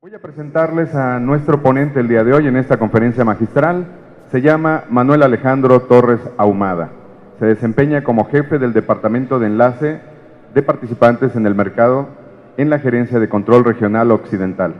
Voy a presentarles a nuestro ponente el día de hoy en esta conferencia magistral. Se llama Manuel Alejandro Torres Ahumada. Se desempeña como jefe del Departamento de Enlace de Participantes en el Mercado en la Gerencia de Control Regional Occidental.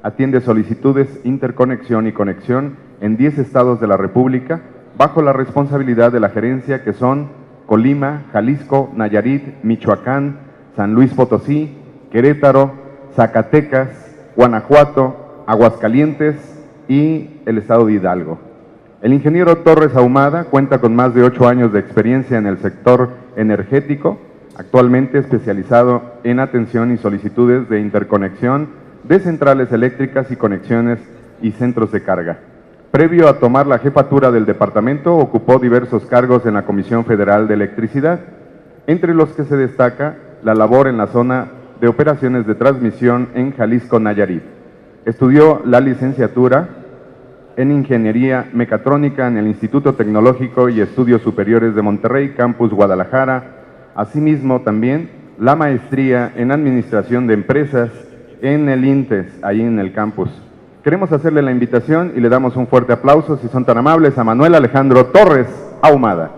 Atiende solicitudes, interconexión y conexión en 10 estados de la República bajo la responsabilidad de la gerencia, que son Colima, Jalisco, Nayarit, Michoacán, San Luis Potosí, Querétaro, Zacatecas, Guanajuato, Aguascalientes y el estado de Hidalgo. El ingeniero Torres Ahumada cuenta con más de 8 años de experiencia en el sector energético, actualmente especializado en atención y solicitudes de interconexión de centrales eléctricas y conexiones y centros de carga. Previo a tomar la jefatura del departamento, ocupó diversos cargos en la Comisión Federal de Electricidad, entre los que se destaca la labor en la zona de operaciones de transmisión en Jalisco, Nayarit. Estudió la licenciatura en Ingeniería Mecatrónica en el Instituto Tecnológico y Estudios Superiores de Monterrey, Campus Guadalajara. Asimismo, también la maestría en Administración de Empresas en el INTES, ahí en el campus. Queremos hacerle la invitación y le damos un fuerte aplauso, si son tan amables, a Manuel Alejandro Torres Ahumada.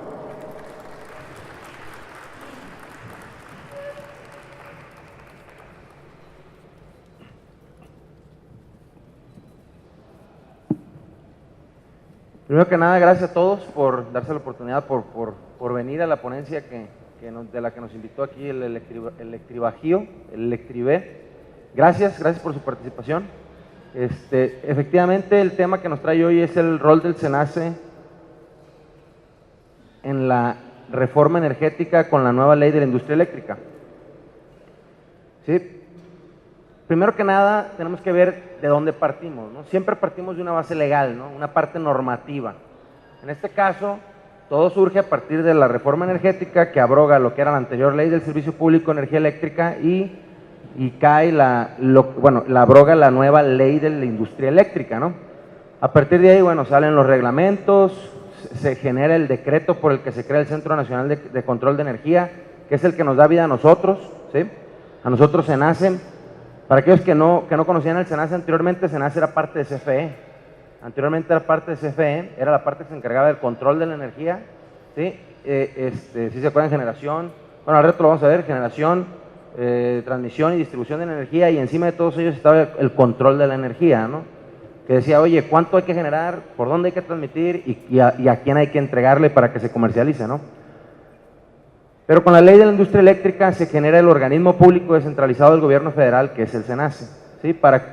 Primero que nada, gracias a todos por darse la oportunidad, por venir a la ponencia de la que nos invitó aquí el Electribajío, el Electribe. Gracias por su participación. Efectivamente, el tema que nos trae hoy es el rol del SENACE en la reforma energética con la nueva ley de la industria eléctrica. ¿Sí? Primero que nada, tenemos que ver de dónde partimos, ¿no? Siempre partimos de una base legal, ¿no? Una parte normativa. En este caso, todo surge a partir de la reforma energética que abroga lo que era la anterior ley del Servicio Público de Energía Eléctrica y cae la abroga la nueva ley de la industria eléctrica, ¿no? A partir de ahí, bueno, salen los reglamentos, se genera el decreto por el que se crea el Centro Nacional de Control de Energía, que es el que nos da vida a nosotros, ¿sí? A nosotros SENACE. Para aquellos que no conocían el SENACE anteriormente, SENACE era parte de CFE. Anteriormente era parte de CFE, era la parte que se encargaba del control de la energía, ¿sí? Si se acuerdan, generación, bueno, al resto lo vamos a ver, generación, transmisión y distribución de la energía, y encima de todos ellos estaba el control de la energía, ¿no? Que decía, oye, ¿cuánto hay que generar? ¿Por dónde hay que transmitir? Y a quién hay que entregarle para que se comercialice, ¿no? Pero con la ley de la industria eléctrica se genera el organismo público descentralizado del gobierno federal, que es el SENACE, ¿sí? Para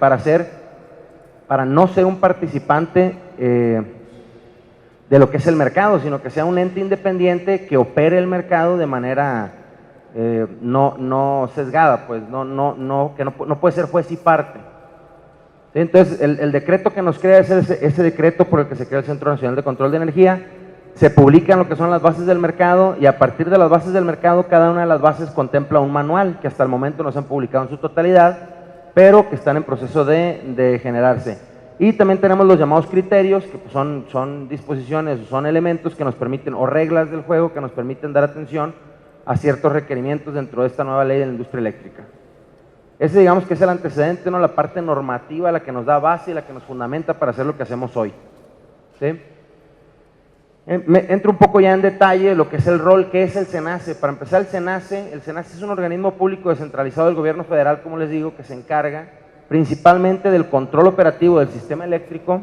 no ser un participante de lo que es el mercado, sino que sea un ente independiente que opere el mercado de manera no sesgada, pues que no puede ser juez y parte. ¿Sí? Entonces, el decreto que nos crea es ese decreto por el que se crea el Centro Nacional de Control de Energía. Se publican lo que son las bases del mercado, y a partir de las bases del mercado, cada una de las bases contempla un manual que hasta el momento no se han publicado en su totalidad, pero que están en proceso de generarse. Y también tenemos los llamados criterios, que son disposiciones, son elementos que nos permiten, o reglas del juego que nos permiten dar atención a ciertos requerimientos dentro de esta nueva ley de la industria eléctrica. Ese, digamos, que es el antecedente, ¿no? La parte normativa, la que nos da base y la que nos fundamenta para hacer lo que hacemos hoy. ¿Sí? Entro un poco ya en detalle lo que es el rol, que es el SENACE. Para empezar, el SENACE es un organismo público descentralizado del gobierno federal, como les digo, que se encarga principalmente del control operativo del sistema eléctrico,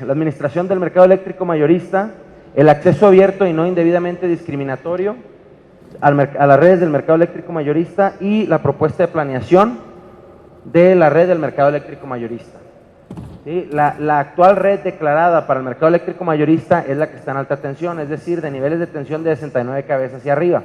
la administración del mercado eléctrico mayorista, el acceso abierto y no indebidamente discriminatorio a las redes del mercado eléctrico mayorista y la propuesta de planeación de la red del mercado eléctrico mayorista. ¿Sí? La actual red declarada para el mercado eléctrico mayorista es la que está en alta tensión, es decir, de niveles de tensión de 69 kV hacia arriba.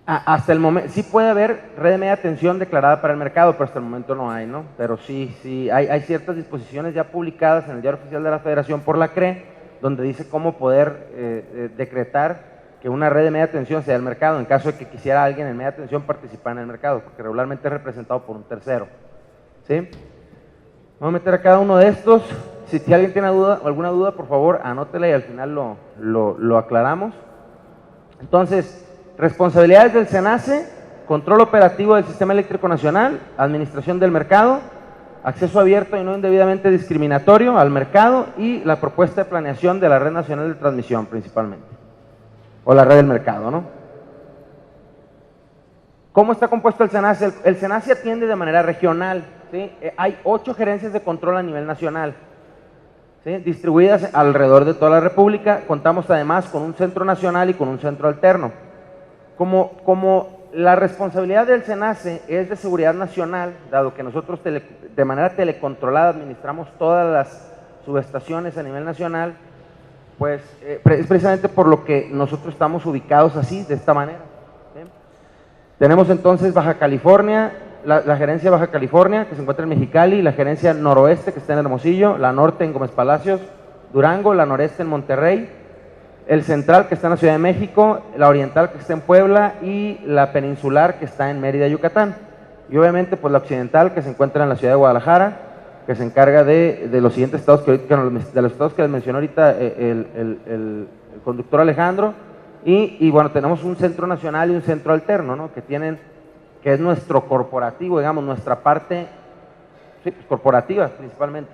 Hasta el momento, sí puede haber red de media tensión declarada para el mercado, pero hasta el momento no hay, ¿no? Pero sí, hay ciertas disposiciones ya publicadas en el Diario Oficial de la Federación por la CRE, donde dice cómo poder decretar que una red de media tensión sea el mercado, en caso de que quisiera alguien en media tensión participar en el mercado, porque regularmente es representado por un tercero. ¿Sí? Vamos a meter a cada uno de estos. Si alguien tiene alguna duda, por favor, anótela y al final lo aclaramos. Entonces, responsabilidades del SENACE, control operativo del Sistema Eléctrico Nacional, administración del mercado, acceso abierto y no indebidamente discriminatorio al mercado y la propuesta de planeación de la Red Nacional de Transmisión principalmente, o la red del mercado, ¿no? ¿Cómo está compuesto el SENACE? El SENACE atiende de manera regional, ¿sí? Hay 8 gerencias de control a nivel nacional, ¿sí? Distribuidas alrededor de toda la República. Contamos además con un centro nacional y con un centro alterno. Como la responsabilidad del SENACE es de seguridad nacional, dado que nosotros de manera telecontrolada administramos todas las subestaciones a nivel nacional, pues es precisamente por lo que nosotros estamos ubicados así, de esta manera, ¿sí? Tenemos entonces Baja California, la gerencia de Baja California, que se encuentra en Mexicali, la gerencia noroeste, que está en Hermosillo, la norte en Gómez Palacios, Durango, la noreste en Monterrey, el central, que está en la Ciudad de México, la oriental, que está en Puebla, y la peninsular, que está en Mérida, Yucatán. Y obviamente, pues la occidental, que se encuentra en la ciudad de Guadalajara, que se encarga de los siguientes estados, de los estados que les mencionó ahorita el conductor Alejandro. Y bueno, tenemos un centro nacional y un centro alterno, ¿no? Que es nuestro corporativo, digamos, nuestra parte, sí, corporativa principalmente.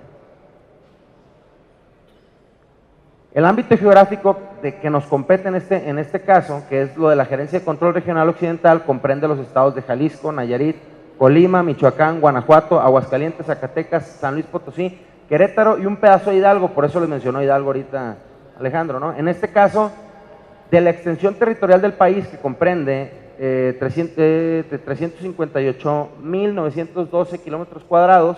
El ámbito geográfico que nos compete en este caso, que es lo de la Gerencia de Control Regional Occidental, comprende los estados de Jalisco, Nayarit, Colima, Michoacán, Guanajuato, Aguascalientes, Zacatecas, San Luis Potosí, Querétaro y un pedazo de Hidalgo. Por eso les mencionó Hidalgo ahorita Alejandro, ¿no? En este caso, de la extensión territorial del país, que comprende 358.912 kilómetros cuadrados,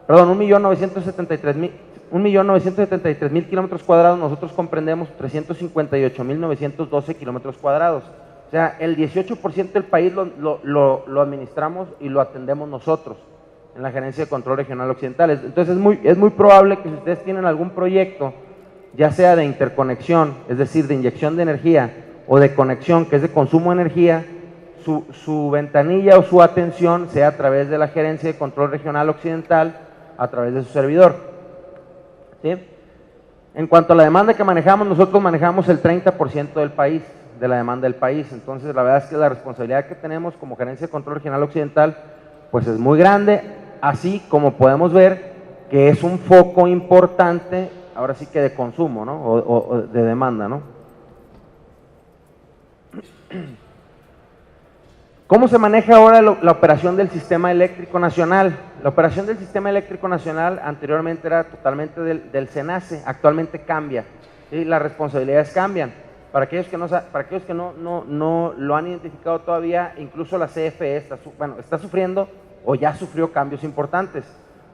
perdón, 1.973.000 kilómetros cuadrados, nosotros comprendemos 358.912 kilómetros cuadrados. O sea, el 18% del país lo administramos y lo atendemos nosotros en la Gerencia de Control Regional Occidental. Entonces es muy probable que si ustedes tienen algún proyecto, ya sea de interconexión, es decir, de inyección de energía, o de conexión, que es de consumo de energía, su ventanilla o su atención sea a través de la Gerencia de Control Regional Occidental, a través de su servidor, ¿sí? En cuanto a la demanda que manejamos, nosotros manejamos el 30% del país, de la demanda del país. Entonces la verdad es que la responsabilidad que tenemos como Gerencia de Control Regional Occidental pues es muy grande, así como podemos ver que es un foco importante, ahora sí que de consumo, ¿no? O de demanda, ¿no? ¿Cómo se maneja ahora la operación del Sistema Eléctrico Nacional? La operación del Sistema Eléctrico Nacional anteriormente era totalmente del SENACE, actualmente cambia, ¿sí? Las responsabilidades cambian. Para aquellos que no lo han identificado todavía, incluso la CFE está sufriendo o ya sufrió cambios importantes.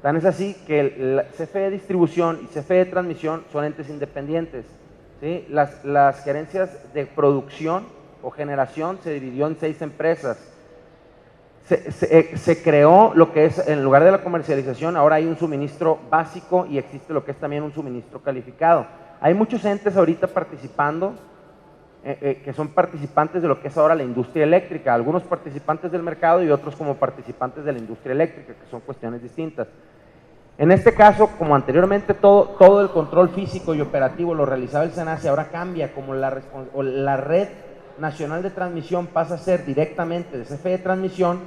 Tan es así que la CFE Distribución y CFE Transmisión son entes independientes, ¿sí? Las gerencias de producción o generación se dividió en 6 empresas. Se creó lo que es, en lugar de la comercialización, ahora hay un suministro básico y existe lo que es también un suministro calificado. Hay muchos entes ahorita participando, que son participantes de lo que es ahora la industria eléctrica, algunos participantes del mercado y otros como participantes de la industria eléctrica, que son cuestiones distintas. En este caso, como anteriormente todo el control físico y operativo lo realizaba el SENACE, ahora cambia, como la red nacional de transmisión pasa a ser directamente de CFE de Transmisión,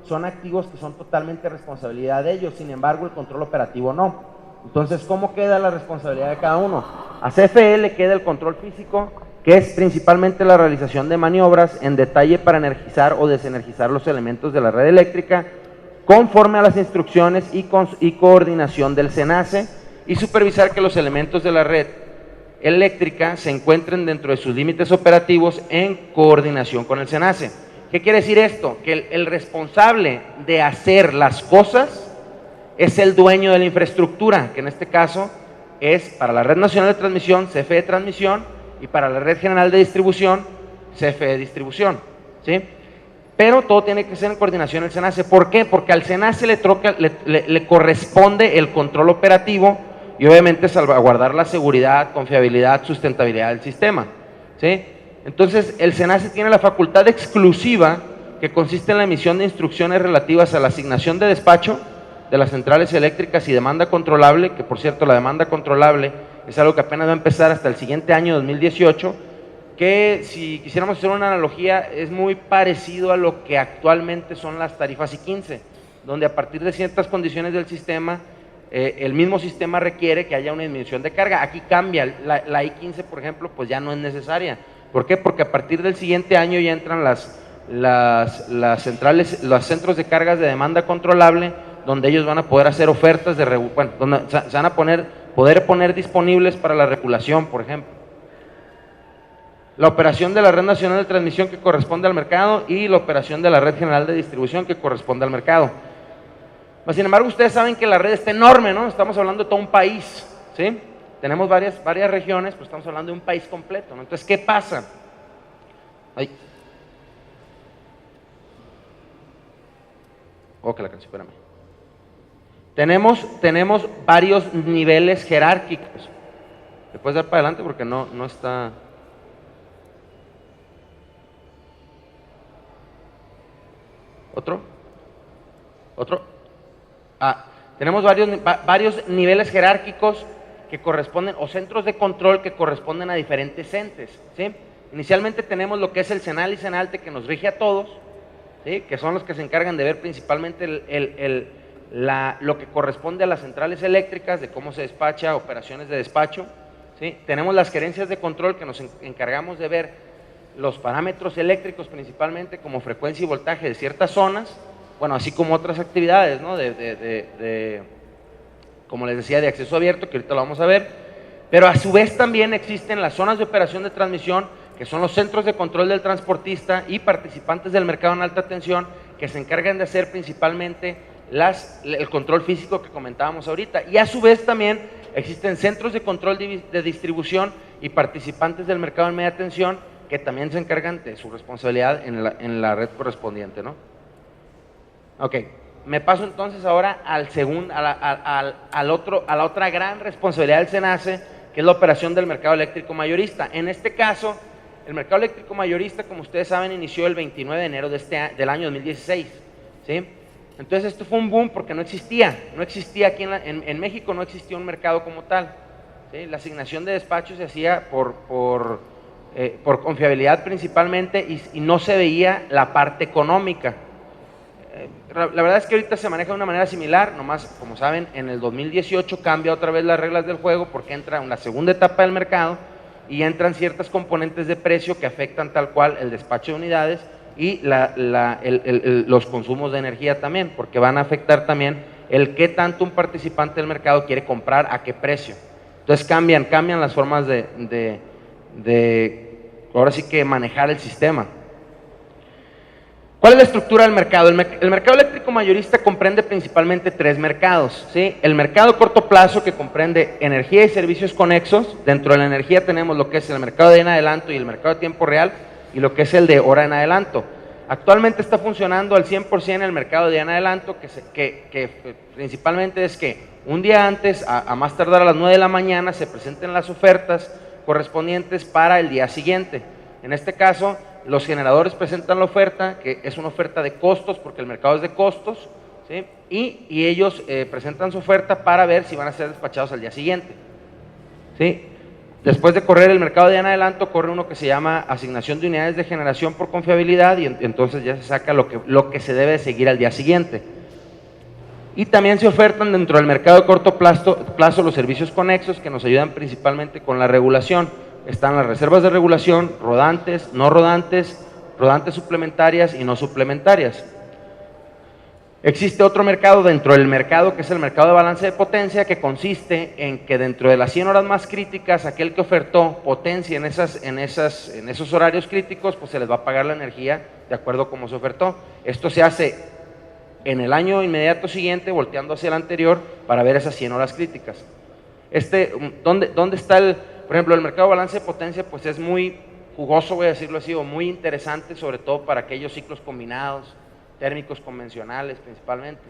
son activos que son totalmente responsabilidad de ellos, sin embargo el control operativo no. Entonces, ¿cómo queda la responsabilidad de cada uno? A CFE le queda el control físico, que es principalmente la realización de maniobras en detalle para energizar o desenergizar los elementos de la red eléctrica, conforme a las instrucciones y coordinación del SENACE, y supervisar que los elementos de la red eléctrica se encuentren dentro de sus límites operativos en coordinación con el SENACE. ¿Qué quiere decir esto? Que el responsable de hacer las cosas es el dueño de la infraestructura, que en este caso es para la Red Nacional de Transmisión, CFE Transmisión, y para la Red General de Distribución, CFE Distribución, ¿sí? Pero todo tiene que ser en coordinación el SENACE. ¿Por qué? Porque al SENACE le corresponde el control operativo y obviamente salvaguardar la seguridad, confiabilidad, sustentabilidad del sistema, ¿sí? Entonces el SENACE tiene la facultad exclusiva, que consiste en la emisión de instrucciones relativas a la asignación de despacho de las centrales eléctricas y demanda controlable, que por cierto la demanda controlable es algo que apenas va a empezar hasta el siguiente año 2018, que si quisiéramos hacer una analogía, es muy parecido a lo que actualmente son las tarifas I-15, donde a partir de ciertas condiciones del sistema, el mismo sistema requiere que haya una disminución de carga. Aquí cambia, la I-15, por ejemplo, pues ya no es necesaria. ¿Por qué? Porque a partir del siguiente año ya entran las centrales, los centros de cargas de demanda controlable, donde ellos van a poder hacer ofertas de, bueno, donde se van a poder poner disponibles para la regulación, por ejemplo. La operación de la red nacional de transmisión, que corresponde al mercado, y la operación de la red general de distribución, que corresponde al mercado. Sin embargo, ustedes saben que la red está enorme, ¿no? Estamos hablando de todo un país, ¿sí? Tenemos varias regiones, pues estamos hablando de un país completo, ¿no? Entonces, ¿qué pasa? Ay. Que la canción, espérame. Tenemos varios niveles jerárquicos. ¿Le puedes dar para adelante? Porque no está... ¿Otro? Tenemos varios niveles jerárquicos que corresponden, o centros de control que corresponden a diferentes entes, ¿sí? Inicialmente tenemos lo que es el CENAL y CENALTE, que nos rige a todos, ¿sí? Que son los que se encargan de ver principalmente lo que corresponde a las centrales eléctricas, de cómo se despacha, operaciones de despacho, ¿sí? Tenemos las gerencias de control, que nos encargamos de ver los parámetros eléctricos principalmente, como frecuencia y voltaje de ciertas zonas, bueno, así como otras actividades, ¿no? Como les decía, de acceso abierto, que ahorita lo vamos a ver, pero a su vez también existen las zonas de operación de transmisión, que son los centros de control del transportista y participantes del mercado en alta tensión, que se encargan de hacer principalmente el control físico que comentábamos ahorita, y a su vez también existen centros de control de distribución y participantes del mercado en media tensión, que también se encargan de su responsabilidad en la red correspondiente, ¿no? Ok, me paso entonces ahora a la otra gran responsabilidad del SENACE, que es la operación del mercado eléctrico mayorista. En este caso, el mercado eléctrico mayorista, como ustedes saben, inició el 29 de enero del año 2016, ¿sí? Entonces esto fue un boom porque no existía aquí en México, no existía un mercado como tal, ¿sí? La asignación de despachos se hacía por confiabilidad principalmente, y no se veía la parte económica. La verdad es que ahorita se maneja de una manera similar, nomás, como saben, en el 2018 cambia otra vez las reglas del juego, porque entra una segunda etapa del mercado y entran ciertas componentes de precio que afectan tal cual el despacho de unidades y los consumos de energía también, porque van a afectar también el qué tanto un participante del mercado quiere comprar, a qué precio. Entonces cambian las formas de ahora sí que manejar el sistema. ¿Cuál es la estructura del mercado? El mercado eléctrico mayorista comprende principalmente tres mercados, ¿sí? El mercado a corto plazo, que comprende energía y servicios conexos. Dentro de la energía tenemos lo que es el mercado de en adelanto y el mercado de tiempo real, y lo que es el de hora en adelanto. Actualmente está funcionando al 100% el mercado de en adelanto, que principalmente es que un día antes, a más tardar a las 9 de la mañana, se presenten las ofertas correspondientes para el día siguiente. En este caso, los generadores presentan la oferta, que es una oferta de costos, porque el mercado es de costos, ¿sí? Y ellos presentan su oferta para ver si van a ser despachados al día siguiente, ¿sí? Después de correr el mercado de en adelanto, corre uno que se llama asignación de unidades de generación por confiabilidad, y entonces ya se saca lo que se debe de seguir al día siguiente. Y también se ofertan dentro del mercado de corto plazo los servicios conexos, que nos ayudan principalmente con la regulación. Están las reservas de regulación, rodantes, no rodantes, rodantes suplementarias y no suplementarias. Existe otro mercado dentro del mercado, que es el mercado de balance de potencia, que consiste en que dentro de las 100 horas más críticas, aquel que ofertó potencia en esos horarios críticos, pues se les va a pagar la energía de acuerdo a cómo se ofertó. Esto se hace en el año inmediato siguiente, volteando hacia el anterior, para ver esas 100 horas críticas. ¿Dónde está por ejemplo, el mercado de balance de potencia? Pues es muy jugoso, voy a decirlo así, o muy interesante, sobre todo para aquellos ciclos combinados, térmicos convencionales principalmente,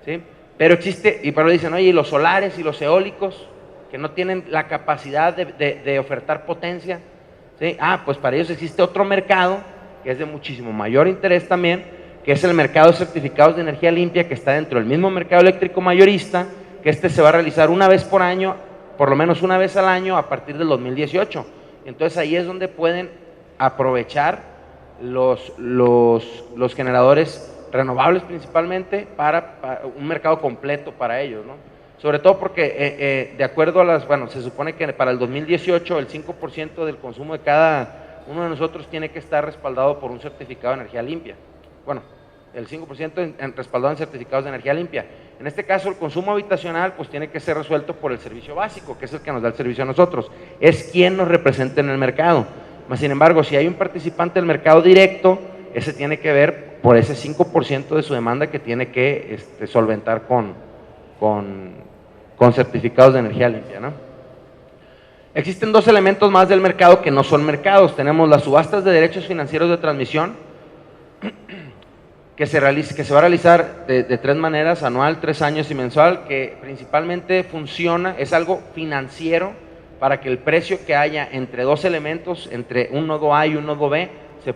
¿sí? Pero existe, y para dicen, oye, ¿y los solares y los eólicos, que no tienen la capacidad de ofertar potencia? ¿Sí? Pues para ellos existe otro mercado, que es de muchísimo mayor interés también, que es el mercado de certificados de energía limpia, que está dentro del mismo mercado eléctrico mayorista, que se va a realizar una vez por año, por lo menos una vez al año, a partir del 2018. Entonces ahí es donde pueden aprovechar los generadores renovables principalmente para un mercado completo para ellos, ¿no? Sobre todo porque de acuerdo a bueno, se supone que para el 2018 el 5% del consumo de cada uno de nosotros tiene que estar respaldado por un certificado de energía limpia. Bueno, el 5% respaldado en certificados de energía limpia. En este caso, el consumo habitacional pues tiene que ser resuelto por el servicio básico, que es el que nos da el servicio a nosotros. Es quien nos representa en el mercado. Mas, sin embargo, si hay un participante del mercado directo, ese tiene que ver por ese 5% de su demanda que tiene que solventar con certificados de energía limpia, ¿no? Existen dos elementos más del mercado que no son mercados. Tenemos las subastas de derechos financieros de transmisión, que se va a realizar de tres maneras: anual, 3 años y mensual, que principalmente funciona, es algo financiero para que el precio que haya entre dos elementos, entre un nodo A y un nodo B, se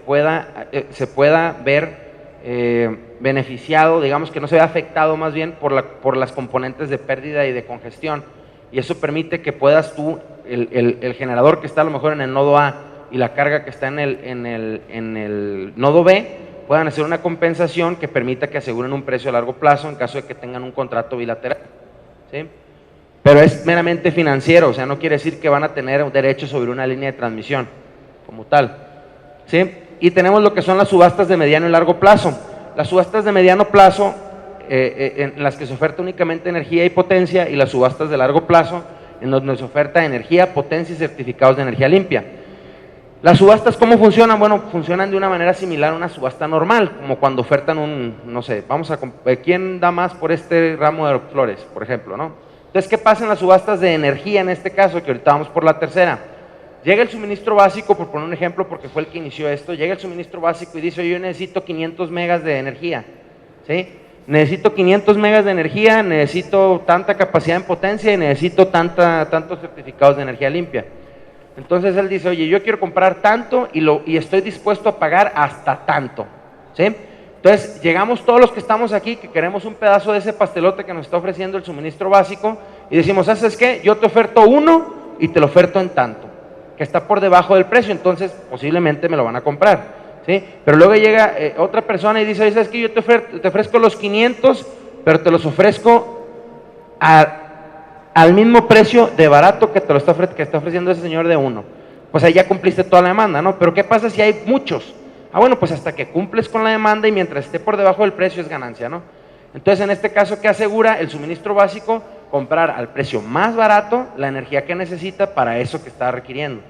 pueda ver beneficiado, digamos que no se vea afectado más bien por las componentes de pérdida y de congestión, y eso permite que puedas tú, el generador que está a lo mejor en el nodo A y la carga que está en el nodo B, puedan hacer una compensación que permita que aseguren un precio a largo plazo en caso de que tengan un contrato bilateral, ¿sí? Pero es meramente financiero, o sea, no quiere decir que van a tener un derecho sobre una línea de transmisión como tal, ¿sí? Y tenemos lo que son las subastas de mediano y largo plazo. Las subastas de mediano plazo, en las que se oferta únicamente energía y potencia, y las subastas de largo plazo, en donde se oferta energía, potencia y certificados de energía limpia. Las subastas, ¿cómo funcionan? Bueno, funcionan de una manera similar a una subasta normal, como cuando ofertan no sé, ¿quién da más por este ramo de flores, por ejemplo, ¿no? Entonces, ¿qué pasa en las subastas de energía en este caso? Que ahorita vamos por la tercera. Llega el suministro básico, por poner un ejemplo, porque fue el que inició esto, llega el suministro básico y dice: oye, yo necesito 500 megas de energía, ¿sí? Necesito 500 megas de energía, necesito tanta capacidad en potencia y necesito tantos certificados de energía limpia. Entonces él dice: oye, yo quiero comprar tanto y estoy dispuesto a pagar hasta tanto, ¿sí? Entonces llegamos todos los que estamos aquí, que queremos un pedazo de ese pastelote que nos está ofreciendo el suministro básico, y decimos: ¿sabes qué? Yo te oferto uno y te lo oferto en tanto, que está por debajo del precio, entonces posiblemente me lo van a comprar, ¿sí? Pero luego llega otra persona y dice: oye, ¿sabes qué? Yo te ofrezco los 500, pero te los ofrezco al mismo precio de barato que está ofreciendo ese señor de uno. Pues ahí ya cumpliste toda la demanda, ¿no? Pero ¿qué pasa si hay muchos? Ah, bueno, pues hasta que cumples con la demanda y mientras esté por debajo del precio es ganancia, ¿no? Entonces, en este caso, ¿qué asegura el suministro básico? Comprar al precio más barato la energía que necesita para eso que está requiriendo.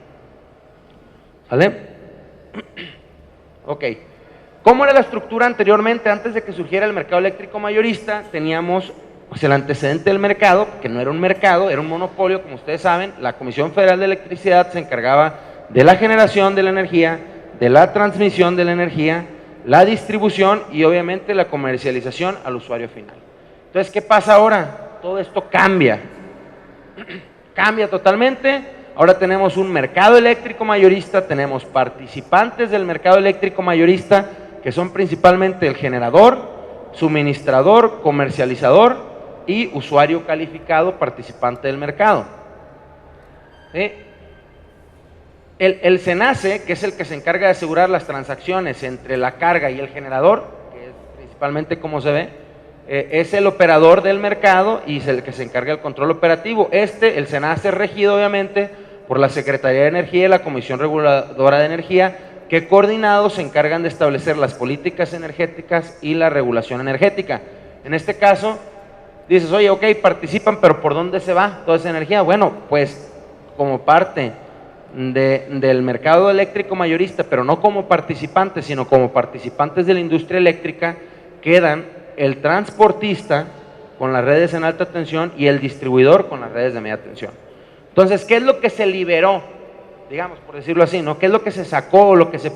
¿Sale? Ok. ¿Cómo era la estructura anteriormente? Antes de que surgiera el mercado eléctrico mayorista, teníamos pues el antecedente del mercado, que no era un mercado, era un monopolio, como ustedes saben. La Comisión Federal de Electricidad se encargaba de la generación de la energía, de la transmisión de la energía, la distribución y obviamente la comercialización al usuario final. Entonces, ¿qué pasa ahora? Todo esto cambia. Cambia totalmente. Ahora tenemos un mercado eléctrico mayorista, tenemos participantes del mercado eléctrico mayorista, que son principalmente el generador, suministrador, comercializador y usuario calificado participante del mercado. ¿Sí? El SENACE, que es el que se encarga de asegurar las transacciones entre la carga y el generador, que es principalmente como se ve, es el operador del mercado y es el que se encarga del control operativo. El SENACE es regido obviamente por la Secretaría de Energía y la Comisión Reguladora de Energía, que coordinados se encargan de establecer las políticas energéticas y la regulación energética. En este caso, dices: oye, ok, participan, pero ¿por dónde se va toda esa energía? Bueno, pues como parte del mercado eléctrico mayorista, pero no como participantes, sino como participantes de la industria eléctrica, quedan el transportista con las redes en alta tensión y el distribuidor con las redes de media tensión. Entonces, ¿qué es lo que se liberó? Digamos, por decirlo así, ¿no? ¿Qué es lo que se sacó, lo que se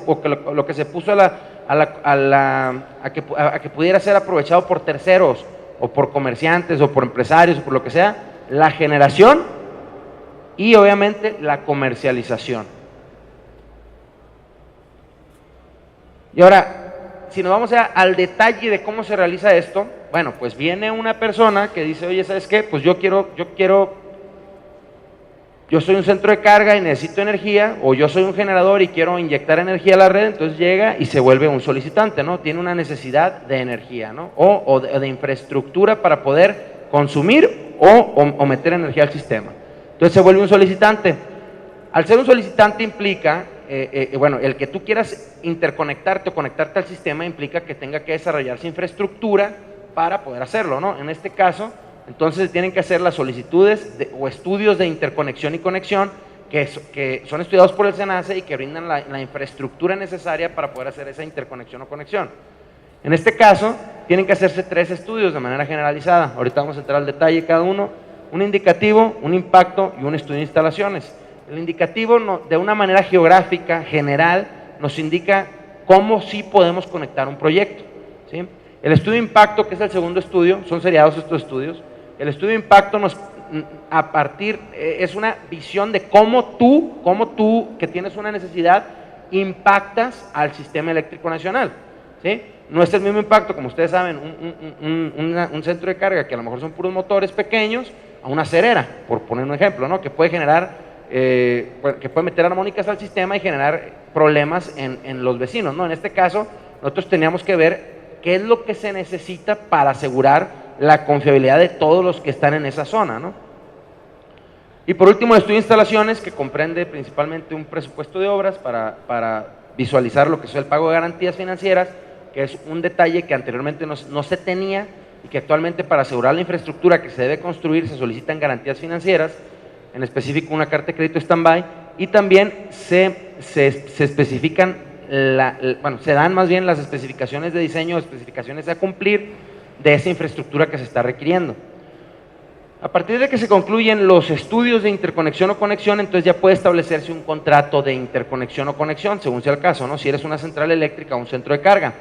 puso a que pudiera ser aprovechado por terceros, o por comerciantes, o por empresarios, o por lo que sea? La generación y obviamente la comercialización. Y ahora, si nos vamos al detalle de cómo se realiza esto, bueno, pues viene una persona que dice: oye, ¿sabes qué? Pues yo quiero yo soy un centro de carga y necesito energía, o yo soy un generador y quiero inyectar energía a la red, entonces llega y se vuelve un solicitante, ¿no? Tiene una necesidad de energía, ¿no? O de infraestructura para poder consumir o meter energía al sistema. Entonces se vuelve un solicitante. Al ser un solicitante implica, bueno, el que tú quieras interconectarte o conectarte al sistema implica que tenga que desarrollarse infraestructura para poder hacerlo, ¿no? En este caso, entonces tienen que hacer las solicitudes o estudios de interconexión y conexión que son estudiados por el SENACE y que brindan la infraestructura necesaria para poder hacer esa interconexión o conexión. En este caso, tienen que hacerse 3 estudios de manera generalizada. Ahorita vamos a entrar al detalle de cada uno. Un indicativo, un impacto y un estudio de instalaciones. El indicativo, de una manera geográfica, general, nos indica cómo sí podemos conectar un proyecto, ¿sí? El estudio de impacto, que es el segundo estudio, son seriados estos estudios. El estudio de impacto es una visión de cómo tú, que tienes una necesidad, impactas al sistema eléctrico nacional, ¿sí? No es el mismo impacto, como ustedes saben, un centro de carga, que a lo mejor son puros motores pequeños, a una cerera, por poner un ejemplo, ¿no? Que puede generar, que puede meter armónicas al sistema y generar problemas en los vecinos, ¿no? En este caso, nosotros teníamos que ver qué es lo que se necesita para asegurar la confiabilidad de todos los que están en esa zona, ¿no? Y por último, el estudio de instalaciones, que comprende principalmente un presupuesto de obras para visualizar lo que es el pago de garantías financieras, que es un detalle que anteriormente no se tenía y que actualmente, para asegurar la infraestructura que se debe construir, se solicitan garantías financieras, en específico una carta de crédito stand-by, y también se especifican, se dan más bien las especificaciones de diseño, especificaciones a cumplir de esa infraestructura que se está requiriendo. A partir de que se concluyen los estudios de interconexión o conexión, entonces ya puede establecerse un contrato de interconexión o conexión, según sea el caso, ¿no? Si eres una central eléctrica o un centro de carga.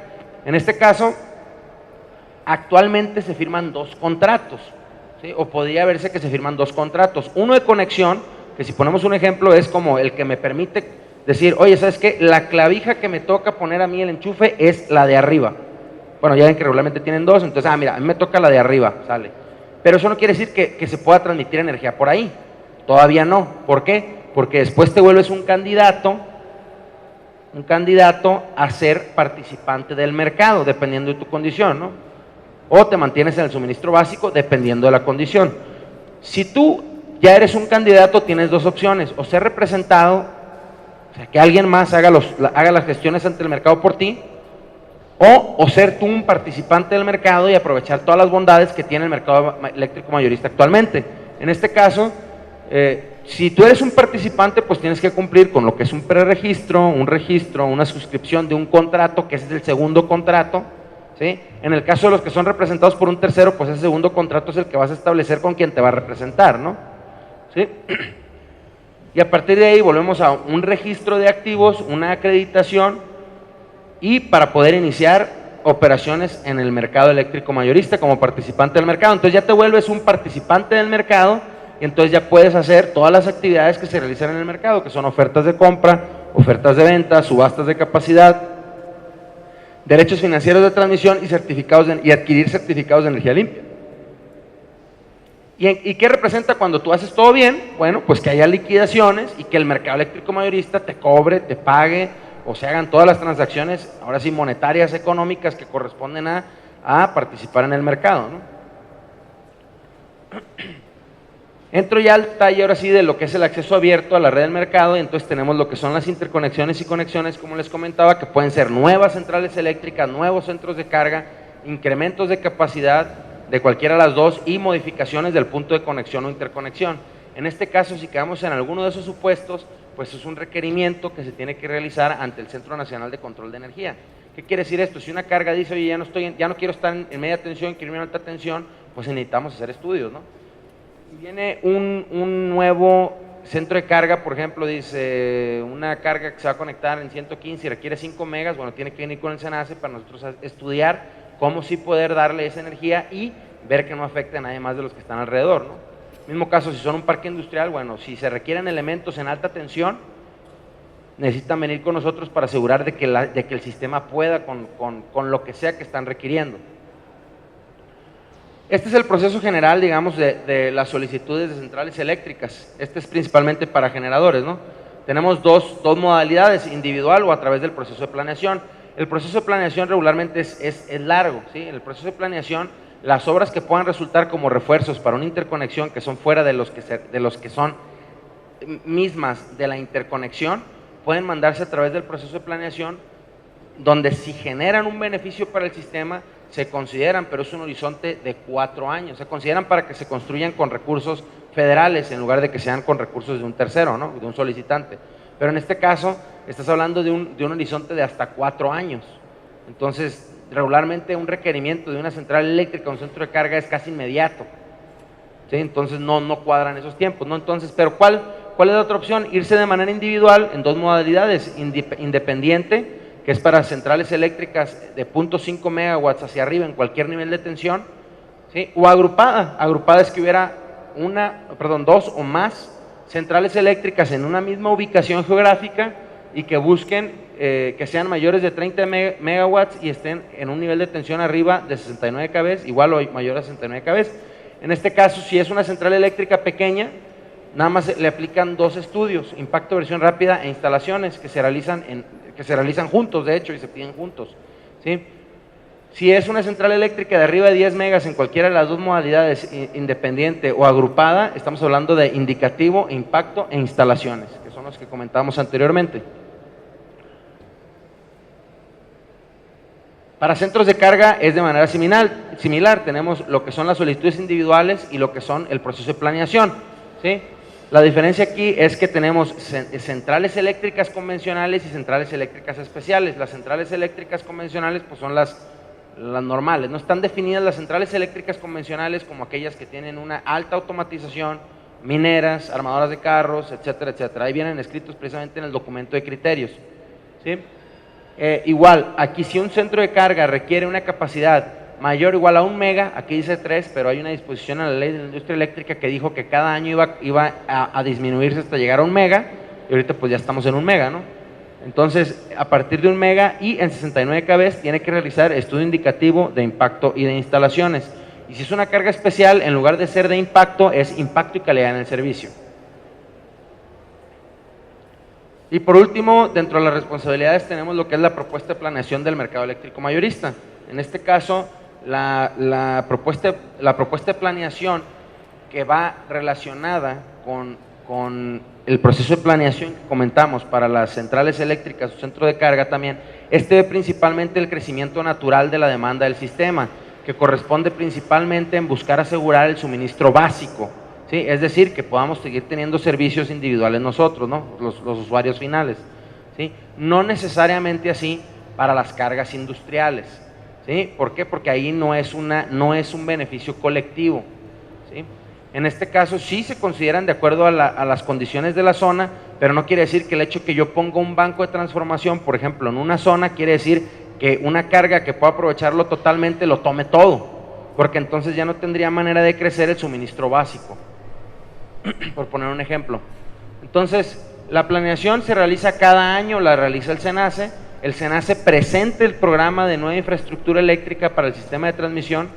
En este caso, actualmente se firman 2 contratos, ¿sí? O podría verse que se firman 2 contratos. Uno de conexión, que si ponemos un ejemplo, es como el que me permite decir, oye, ¿sabes qué? La clavija que me toca poner a mí el enchufe es la de arriba. Bueno, ya ven que regularmente tienen 2, entonces, mira, a mí me toca la de arriba, sale. Pero eso no quiere decir que se pueda transmitir energía por ahí. Todavía no. ¿Por qué? Porque después te vuelves un candidato a ser participante del mercado, dependiendo de tu condición, ¿no? O te mantienes en el suministro básico, dependiendo de la condición. Si tú ya eres un candidato, tienes 2 opciones: o ser representado, o sea, que alguien más haga las gestiones ante el mercado por ti, o ser tú un participante del mercado y aprovechar todas las bondades que tiene el mercado eléctrico mayorista actualmente. En este caso, si tú eres un participante, pues tienes que cumplir con lo que es un preregistro, un registro, una suscripción de un contrato, que ese es el segundo contrato, ¿sí? En el caso de los que son representados por un tercero, pues ese segundo contrato es el que vas a establecer con quien te va a representar, ¿no? ¿Sí? Y a partir de ahí volvemos a un registro de activos, una acreditación, y para poder iniciar operaciones en el mercado eléctrico mayorista como participante del mercado. Entonces ya te vuelves un participante del mercado y entonces ya puedes hacer todas las actividades que se realizan en el mercado, que son ofertas de compra, ofertas de venta, subastas de capacidad, derechos financieros de transmisión y adquirir certificados de energía limpia. ¿Y qué representa cuando tú haces todo bien? Bueno, pues que haya liquidaciones y que el mercado eléctrico mayorista te cobre, te pague, o se hagan todas las transacciones, ahora sí monetarias, económicas, que corresponden a participar en el mercado, ¿no? Entro ya al detalle ahora sí de lo que es el acceso abierto a la red del mercado, y entonces tenemos lo que son las interconexiones y conexiones, como les comentaba, que pueden ser nuevas centrales eléctricas, nuevos centros de carga, incrementos de capacidad de cualquiera de las dos y modificaciones del punto de conexión o interconexión. En este caso, si quedamos en alguno de esos supuestos, pues es un requerimiento que se tiene que realizar ante el Centro Nacional de Control de Energía. ¿Qué quiere decir esto? Si una carga dice, oye, ya no quiero estar en media tensión, quiero ir en alta tensión, pues necesitamos hacer estudios, ¿no? Y viene un nuevo centro de carga, por ejemplo, dice, una carga que se va a conectar en 115 y requiere 5 megas, bueno, tiene que venir con el SENACE para nosotros estudiar cómo sí poder darle esa energía y ver que no afecte a nadie más de los que están alrededor, ¿no? Mismo caso, si son un parque industrial, bueno, si se requieren elementos en alta tensión, necesitan venir con nosotros para asegurar de que el sistema pueda con lo que sea que están requiriendo. Este es el proceso general, digamos, de las solicitudes de centrales eléctricas. Este es principalmente para generadores, ¿no? Tenemos dos modalidades, individual o a través del proceso de planeación. El proceso de planeación regularmente es largo, ¿sí? En el proceso de planeación, las obras que puedan resultar como refuerzos para una interconexión que son fuera de los que son mismas de la interconexión, pueden mandarse a través del proceso de planeación, donde si generan un beneficio para el sistema, se consideran, pero es un horizonte de 4 años, se consideran para que se construyan con recursos federales en lugar de que sean con recursos de un tercero, ¿no? De un solicitante. Pero en este caso, estás hablando de un horizonte de hasta 4 años. Entonces, regularmente un requerimiento de una central eléctrica o un centro de carga es casi inmediato, ¿sí? Entonces no cuadran esos tiempos, ¿no? Entonces, pero ¿cuál es la otra opción? Irse de manera individual en dos modalidades, independiente, que es para centrales eléctricas de 0.5 megawatts hacia arriba en cualquier nivel de tensión, ¿sí? O agrupada. Agrupada es que hubiera dos o más centrales eléctricas en una misma ubicación geográfica y que busquen que sean mayores de 30 megawatts y estén en un nivel de tensión arriba de 69 kV, igual o mayor a 69 kV. En este caso, si es una central eléctrica pequeña, nada más le aplican 2 estudios, impacto, versión rápida e instalaciones, que se realizan juntos, de hecho, y se piden juntos, ¿sí? Si es una central eléctrica de arriba de 10 megas en cualquiera de las dos modalidades, independiente o agrupada, estamos hablando de indicativo, impacto e instalaciones, que son los que comentábamos anteriormente. Para centros de carga es de manera similar, tenemos lo que son las solicitudes individuales y lo que son el proceso de planeación, ¿sí? La diferencia aquí es que tenemos centrales eléctricas convencionales y centrales eléctricas especiales. Las centrales eléctricas convencionales pues son las normales. No están definidas las centrales eléctricas convencionales como aquellas que tienen una alta automatización, mineras, armadoras de carros, etcétera, etcétera. Ahí vienen escritos precisamente en el documento de criterios, ¿sí? Igual, aquí si un centro de carga requiere una capacidad mayor o igual a 1 mega, aquí dice 3, pero hay una disposición en la ley de la industria eléctrica que dijo que cada año iba a disminuirse hasta llegar a 1 mega, y ahorita pues ya estamos en 1 mega, ¿no? Entonces, a partir de 1 mega y en 69 kV tiene que realizar estudio indicativo de impacto y de instalaciones. Y si es una carga especial, en lugar de ser de impacto, es impacto y calidad en el servicio. Y por último, dentro de las responsabilidades tenemos lo que es la propuesta de planeación del mercado eléctrico mayorista. En este caso, la propuesta de planeación que va relacionada con el proceso de planeación que comentamos para las centrales eléctricas o centro de carga también, ve principalmente el crecimiento natural de la demanda del sistema, que corresponde principalmente en buscar asegurar el suministro básico, ¿sí? Es decir, que podamos seguir teniendo servicios individuales nosotros, ¿no? Los usuarios finales, ¿sí? No necesariamente así para las cargas industriales, ¿sí? ¿Por qué? Porque ahí no es un beneficio colectivo, ¿sí? En este caso sí se consideran de acuerdo a las condiciones de la zona, pero no quiere decir que el hecho que yo ponga un banco de transformación, por ejemplo, en una zona, quiere decir que una carga que pueda aprovecharlo totalmente lo tome todo, porque entonces ya no tendría manera de crecer el suministro básico, por poner un ejemplo. Entonces, la planeación se realiza cada año, la realiza el SENACE presenta el programa de nueva infraestructura eléctrica para el sistema de transmisión,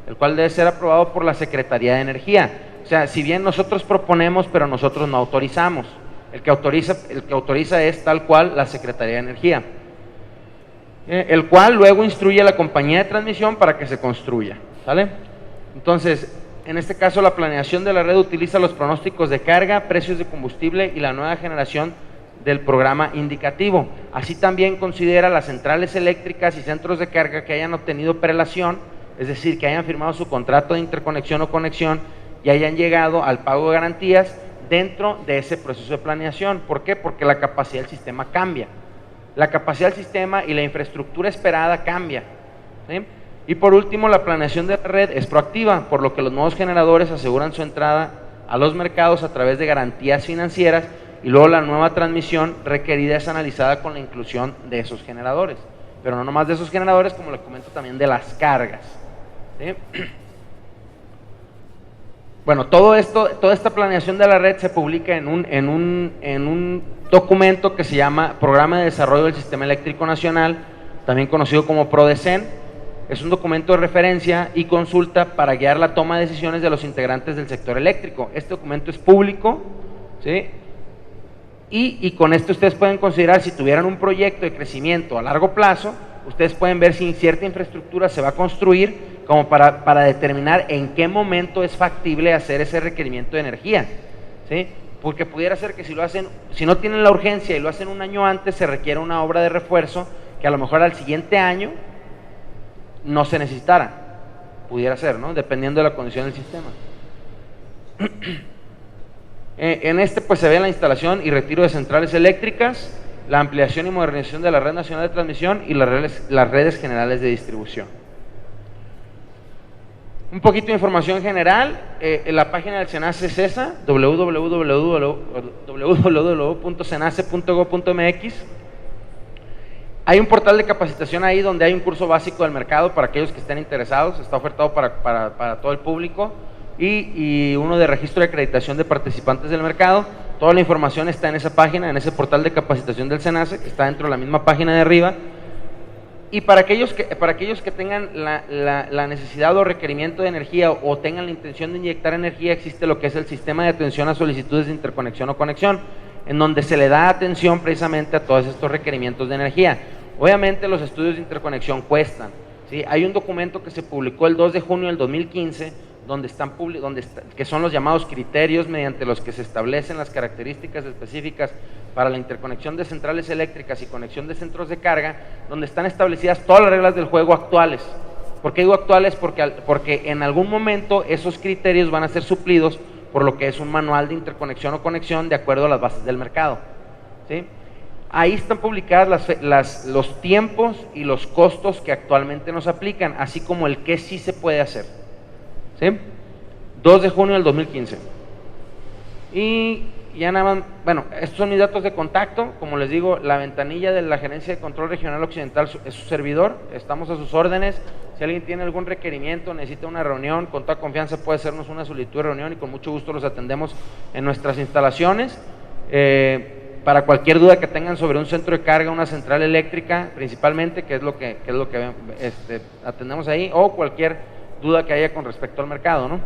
el cual debe ser aprobado por la Secretaría de Energía. O sea, si bien nosotros proponemos, pero nosotros no autorizamos. El que autoriza es tal cual la Secretaría de Energía, el cual luego instruye a la compañía de transmisión para que se construya, ¿sale? Entonces, en este caso la planeación de la red utiliza los pronósticos de carga, precios de combustible y la nueva generación del programa indicativo. Así también considera las centrales eléctricas y centros de carga que hayan obtenido prelación, es decir, que hayan firmado su contrato de interconexión o conexión y hayan llegado al pago de garantías dentro de ese proceso de planeación. ¿Por qué? Porque la capacidad del sistema cambia. La capacidad del sistema y la infraestructura esperada cambia, ¿sí? Y por último, la planeación de la red es proactiva, por lo que los nuevos generadores aseguran su entrada a los mercados a través de garantías financieras y luego la nueva transmisión requerida es analizada con la inclusión de esos generadores. Pero no nomás de esos generadores, como les comento, también de las cargas, ¿sí? Bueno, toda esta planeación de la red se publica en un documento que se llama Programa de Desarrollo del Sistema Eléctrico Nacional, también conocido como PRODECEN, es un documento de referencia y consulta para guiar la toma de decisiones de los integrantes del sector eléctrico. Este documento es público, ¿sí? Y con esto ustedes pueden considerar, si tuvieran un proyecto de crecimiento a largo plazo, ustedes pueden ver si cierta infraestructura se va a construir, como para determinar en qué momento es factible hacer ese requerimiento de energía, ¿sí? Porque pudiera ser que si no tienen la urgencia y lo hacen un año antes, se requiere una obra de refuerzo que a lo mejor al siguiente año no se necesitara. Pudiera ser, ¿no? Dependiendo de la condición del sistema. En este pues se ve la instalación y retiro de centrales eléctricas, la ampliación y modernización de la red nacional de transmisión y las redes generales de distribución. Un poquito de información general, en la página del SENACE es esa, www.senace.gov.mx. Hay un portal de capacitación ahí donde hay un curso básico del mercado para aquellos que estén interesados, está ofertado para todo el público, y uno de registro de acreditación de participantes del mercado. Toda la información está en esa página, en ese portal de capacitación del SENACE, que está dentro de la misma página de arriba. Y para aquellos que tengan la necesidad o requerimiento de energía o tengan la intención de inyectar energía, existe lo que es el sistema de atención a solicitudes de interconexión o conexión, en donde se le da atención precisamente a todos estos requerimientos de energía. Obviamente los estudios de interconexión cuestan, ¿sí? Hay un documento que se publicó el 2 de junio del 2015, que son los llamados criterios mediante los que se establecen las características específicas para la interconexión de centrales eléctricas y conexión de centros de carga, donde están establecidas todas las reglas del juego actuales. ¿Por qué digo actuales? Porque en algún momento esos criterios van a ser suplidos por lo que es un manual de interconexión o conexión de acuerdo a las bases del mercado, ¿sí? Ahí están publicadas los tiempos y los costos que actualmente nos aplican, así como el que sí se puede hacer, ¿sí? 2 de junio del 2015. Y ya nada más, bueno, estos son mis datos de contacto. Como les digo, la ventanilla de la Gerencia de Control Regional Occidental es su servidor, estamos a sus órdenes. Si alguien tiene algún requerimiento, necesita una reunión, con toda confianza puede hacernos una solicitud de reunión y con mucho gusto los atendemos en nuestras instalaciones. Para cualquier duda que tengan sobre un centro de carga, una central eléctrica principalmente, que es lo que atendemos ahí, o cualquier duda que haya con respecto al mercado, ¿no?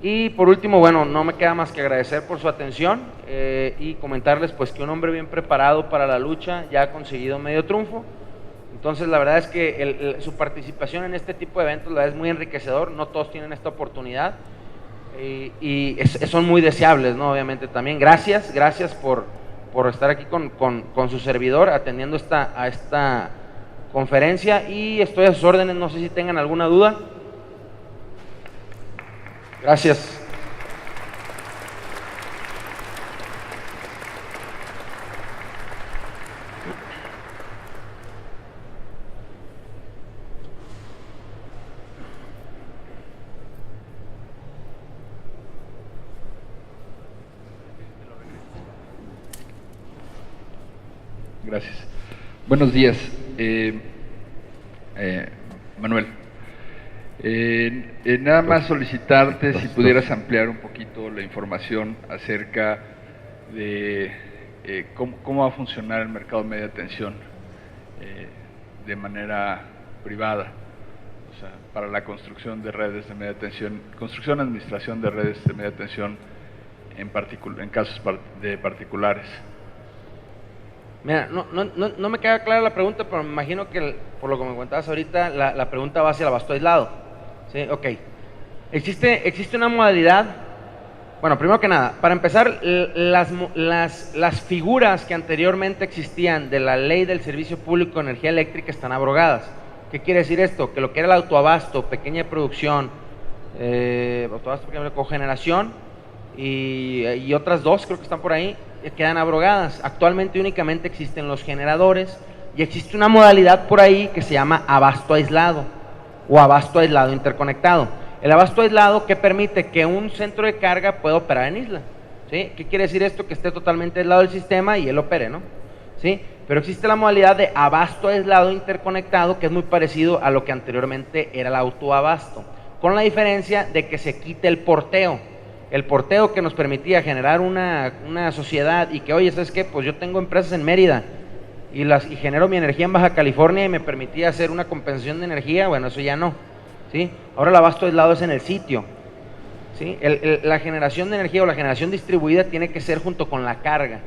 Y por último, bueno, no me queda más que agradecer por su atención y comentarles pues que un hombre bien preparado para la lucha ya ha conseguido medio triunfo. Entonces la verdad es que su participación en este tipo de eventos la verdad es muy enriquecedor, no todos tienen esta oportunidad son muy deseables, ¿no? Obviamente también. Gracias por estar aquí con su servidor atendiendo a esta conferencia, y estoy a sus órdenes, no sé si tengan alguna duda. Gracias. Gracias. Buenos días, Manuel. Nada más solicitarte si pudieras ampliar un poquito la información acerca de cómo va a funcionar el mercado de media tensión de manera privada, o sea, para la construcción de redes de media tensión, construcción y administración de redes de media tensión en casos de particulares. Mira, no me queda clara la pregunta, pero me imagino que por lo que me comentabas ahorita, la pregunta va hacia el abasto aislado. Sí, ok. Existe una modalidad. Bueno, primero que nada, para empezar, las figuras que anteriormente existían de la ley del servicio público de energía eléctrica están abrogadas. ¿Qué quiere decir esto? Que lo que era el autoabasto, pequeña producción, autoabasto, pequeña cogeneración y otras dos, creo que están por ahí, quedan abrogadas. Actualmente únicamente existen los generadores y existe una modalidad por ahí que se llama abasto aislado o abasto aislado interconectado. El abasto aislado que permite que un centro de carga pueda operar en isla, ¿sí? ¿Qué quiere decir esto? Que esté totalmente aislado del sistema y él opere, ¿no? ¿Sí? Pero existe la modalidad de abasto aislado interconectado, que es muy parecido a lo que anteriormente era el autoabasto, con la diferencia de que se quite el porteo. El porteo que nos permitía generar una sociedad y que, oye, ¿sabes qué? Pues yo tengo empresas en Mérida y genero mi energía en Baja California y me permitía hacer una compensación de energía, bueno, eso ya no, ¿sí? Ahora el abasto aislado es en el sitio, ¿sí? La generación de energía o la generación distribuida tiene que ser junto con la carga.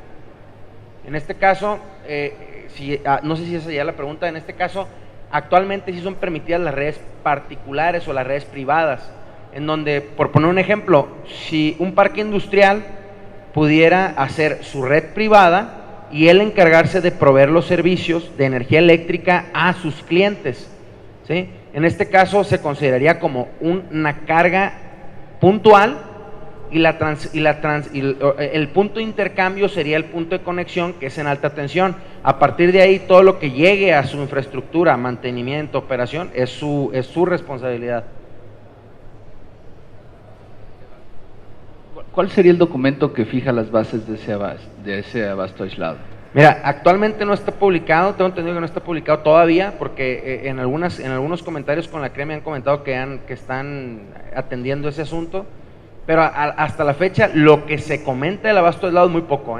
En este caso, no sé si esa ya es la pregunta, en este caso, actualmente sí son permitidas las redes particulares o las redes privadas, en donde, por poner un ejemplo, si un parque industrial pudiera hacer su red privada y él encargarse de proveer los servicios de energía eléctrica a sus clientes, ¿sí? En este caso se consideraría como una carga puntual y el punto de intercambio sería el punto de conexión, que es en alta tensión. A partir de ahí, todo lo que llegue a su infraestructura, mantenimiento, operación, es su responsabilidad. ¿Cuál sería el documento que fija las bases de ese abasto aislado? Mira, actualmente no está publicado, tengo entendido que no está publicado todavía, porque en algunos comentarios con la CRE me han comentado que están atendiendo ese asunto, pero hasta la fecha lo que se comenta del abasto aislado es muy poco,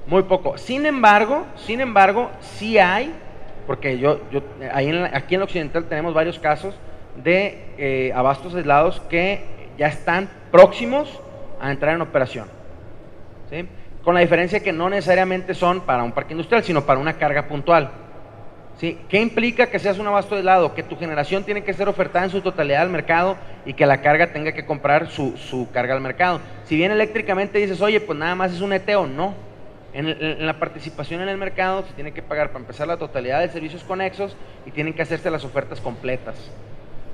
muy poco. Sin embargo, sí hay, porque aquí en el occidental tenemos varios casos de abastos aislados que ya están próximos a entrar en operación, ¿sí? Con la diferencia que no necesariamente son para un parque industrial, sino para una carga puntual, ¿sí? ¿Qué implica que seas un abasto aislado? Que tu generación tiene que ser ofertada en su totalidad al mercado y que la carga tenga que comprar su carga al mercado. Si bien eléctricamente dices, oye, pues nada más es un ETO, no. En la participación en el mercado se tiene que pagar para empezar la totalidad de servicios conexos y tienen que hacerse las ofertas completas.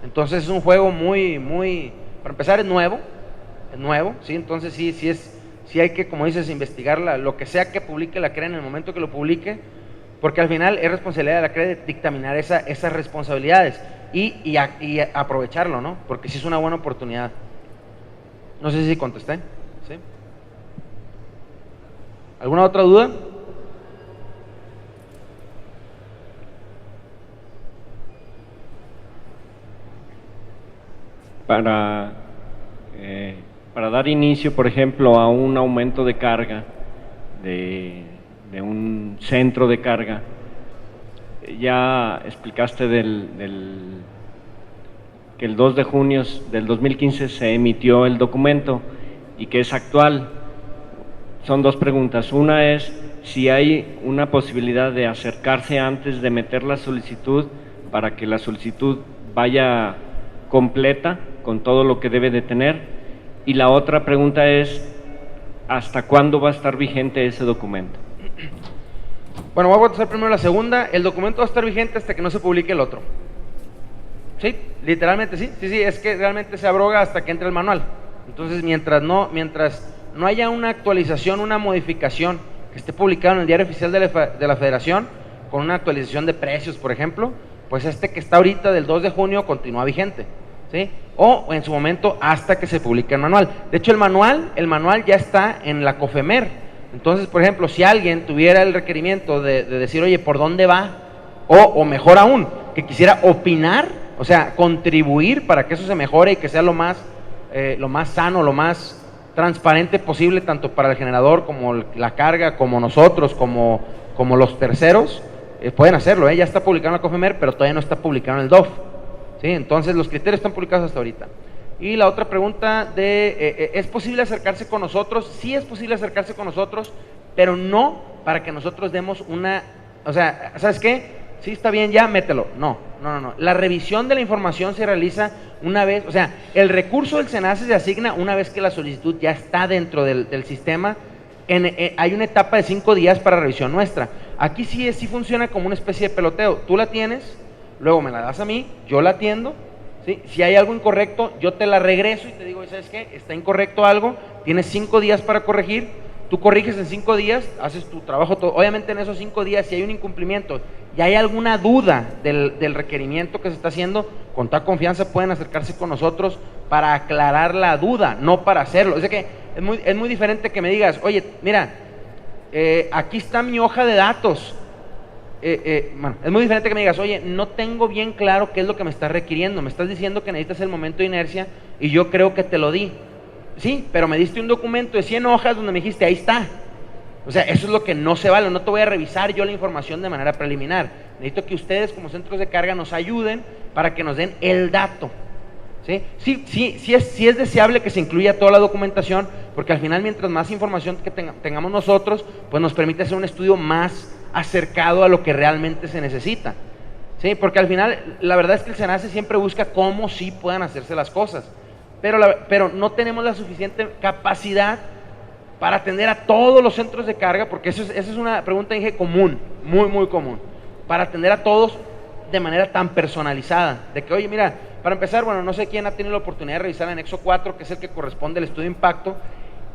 Entonces es un juego para empezar es nuevo, ¿sí? Entonces sí hay que, como dices, investigar lo que sea que publique la CRE en el momento que lo publique, porque al final es responsabilidad de la CRE de dictaminar esas responsabilidades y aprovecharlo, ¿no? Porque sí es una buena oportunidad. No sé si contesté, ¿sí? ¿Alguna otra duda? Para dar inicio, por ejemplo, a un aumento de carga de un centro de carga, ya explicaste que el 2 de junio del 2015 se emitió el documento y que es actual. Son dos preguntas. Una es si hay una posibilidad de acercarse antes de meter la solicitud para que la solicitud vaya completa con todo lo que debe de tener. Y la otra pregunta es, ¿hasta cuándo va a estar vigente ese documento? Bueno, voy a contestar primero la segunda. El documento va a estar vigente hasta que no se publique el otro. Sí, literalmente sí, es que realmente se abroga hasta que entre el manual. Entonces, mientras no haya una actualización, una modificación que esté publicado en el Diario Oficial de la Federación, con una actualización de precios, por ejemplo, pues que está ahorita del 2 de junio continúa vigente, ¿sí? O en su momento hasta que se publique el manual. De hecho, el manual ya está en la COFEMER. Entonces, por ejemplo, si alguien tuviera el requerimiento de decir, oye, ¿por dónde va? O mejor aún, que quisiera opinar, o sea, contribuir para que eso se mejore y que sea lo más sano, lo más transparente posible, tanto para el generador como la carga, como nosotros, como los terceros, pueden hacerlo, ya está publicado en la COFEMER, pero todavía no está publicado en el DOF, ¿sí? Entonces los criterios están publicados hasta ahorita. Y la otra pregunta ¿es posible acercarse con nosotros? Sí es posible acercarse con nosotros, pero no para que nosotros demos o sea, ¿sabes qué? Sí, está bien, ya, mételo. No. La revisión de la información se realiza una vez, o sea, el recurso del SENACE se asigna una vez que la solicitud ya está dentro del sistema. Hay una etapa de 5 días para revisión nuestra. Aquí sí funciona como una especie de peloteo. Tú la tienes, luego me la das a mí, yo la atiendo, ¿sí? Si hay algo incorrecto, yo te la regreso y te digo, ¿sabes qué? Está incorrecto algo, tienes 5 días para corregir. Tú corriges en 5 días, haces tu trabajo todo. Obviamente en esos 5 días, si hay un incumplimiento y hay alguna duda del requerimiento que se está haciendo, con toda confianza pueden acercarse con nosotros para aclarar la duda, no para hacerlo. O sea que es muy diferente que me digas, oye, mira, aquí está mi hoja de datos. Bueno, es muy diferente que me digas, oye, no tengo bien claro qué es lo que me estás requiriendo. Me estás diciendo que necesitas el momento de inercia y yo creo que te lo di. Sí, pero me diste un documento de 100 hojas donde me dijiste, ahí está. O sea, eso es lo que no se vale. No te voy a revisar yo la información de manera preliminar. Necesito que ustedes como centros de carga nos ayuden para que nos den el dato. Sí es deseable que se incluya toda la documentación, porque al final mientras más información que tengamos nosotros, pues nos permite hacer un estudio más acercado a lo que realmente se necesita. ¿Sí? Porque al final la verdad es que el SENACE siempre busca cómo sí puedan hacerse las cosas, pero no tenemos la suficiente capacidad para atender a todos los centros de carga, porque esa es una pregunta, dije, común, muy común, para atender a todos de manera tan personalizada, de que, oye, mira, para empezar, bueno, no sé quién ha tenido la oportunidad de revisar el anexo 4, que es el que corresponde al estudio de impacto.